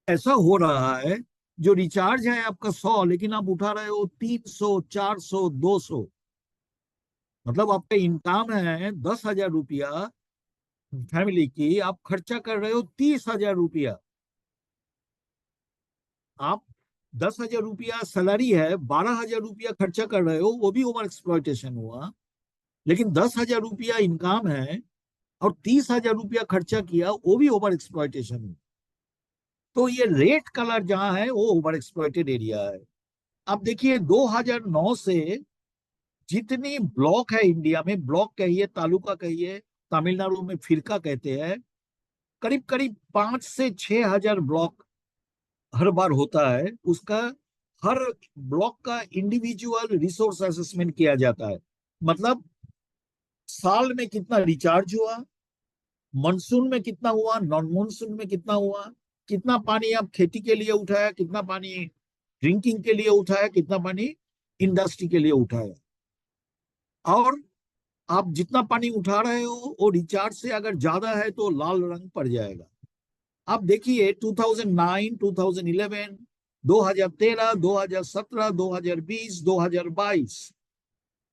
ऐसा हो रहा है, जो रिचार्ज है आपका 100, लेकिन आप उठा रहे हो 300, 400, 200। मतलब आपका इनकम है 10,000 रुपया फैमिली की, आप खर्चा कर रहे हो 30,000 रुपया। आप 10,000 रुपया सैलरी है, 12,000 रुपया खर्चा कर रहे हो, वो भी ओवर एक्सप्लॉइटेशन हुआ। लेकिन 10,000 रुपया इनकम है और 30,000 रुपया खर्चा किया, वो भी ओवर एक्सप्लॉइटेशन हुआ। तो ये रेड कलर जहां है वो ओवर एक्सप्लॉइटेड एरिया है। अब देखिए 2009 से जितनी ब्लॉक है इंडिया में, ब्लॉक कहिए, तालुका कहिए, तमिलनाडु में फिरका कहते हैं, करीब करीब 5 से 6 हजार ब्लॉक हर बार होता है। उसका हर ब्लॉक का इंडिविजुअल रिसोर्स असेसमेंट किया जाता है। मतलब साल में कितना रिचार्ज हुआ, मानसून में कितना हुआ, नॉन मानसून में कितना हुआ, कितना पानी आप खेती के लिए उठाया, कितना पानी ड्रिंकिंग के लिए उठाया, कितना पानी इंडस्ट्री के लिए उठाया। और आप जितना पानी उठा रहे हो वो रिचार्ज से अगर ज्यादा है तो लाल रंग पड़ जाएगा। आप देखिए 2009, 2011, 2013, 2017, 2020, 2022,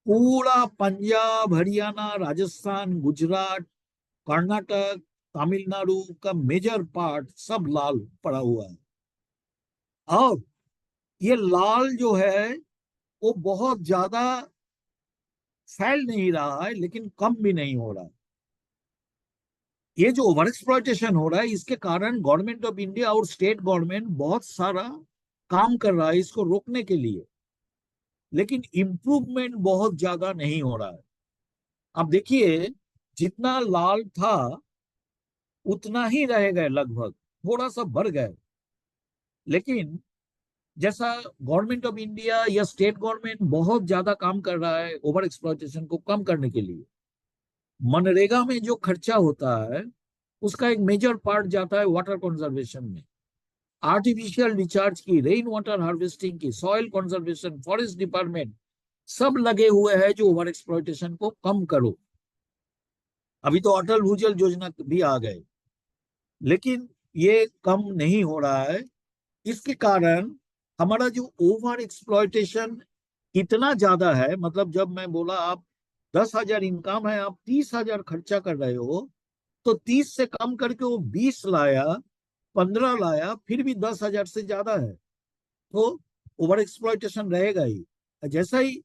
पूरा पंजाब, हरियाणा, राजस्थान, गुजरात, कर्नाटक, तमिलनाडु का मेजर पार्ट सब लाल पड़ा हुआ है। और ये लाल जो है वो बहुत ज्यादा फैल नहीं रहा है, लेकिन कम भी नहीं हो रहा है। ये जो ओवर एक्सप्लॉइटेशन हो रहा है, इसके कारण गवर्नमेंट ऑफ इंडिया और स्टेट गवर्नमेंट बहुत सारा काम कर रहा है इसको रोकने के लिए, लेकिन इम्प्रूवमेंट बहुत ज्यादा नहीं हो रहा है। अब देखिए, जितना लाल था उतना ही रह गए, लगभग थोड़ा सा बढ़ गए। लेकिन जैसा गवर्नमेंट ऑफ इंडिया या स्टेट गवर्नमेंट बहुत ज्यादा काम कर रहा है ओवर एक्सप्लॉइटेशन को कम करने के लिए, मनरेगा में जो खर्चा होता है उसका एक मेजर पार्ट जाता है वाटर कंजर्वेशन में। आर्टिफिशियल रिचार्ज की, रेन वाटर हार्वेस्टिंग की, सॉइल कंजर्वेशन, फॉरेस्ट डिपार्टमेंट, सब लगे हुए हैं जो ओवर एक्सप्लॉइटेशन को कम करो। अभी तो अटल भूजल योजना भी आ गए, लेकिन ये कम नहीं हो रहा है। इसके कारण हमारा जो ओवर एक्सप्लॉइटेशन इतना ज्यादा है, मतलब जब मैं बोला आप 10,000 इनकम है, आप 30,000 खर्चा कर रहे हो, तो 30 से कम करके वो 20 लाया, 15 लाया, फिर भी 10,000 से ज्यादा है। तो ओवर एक्सप्लॉइटेशन रहेगा ही। जैसा ही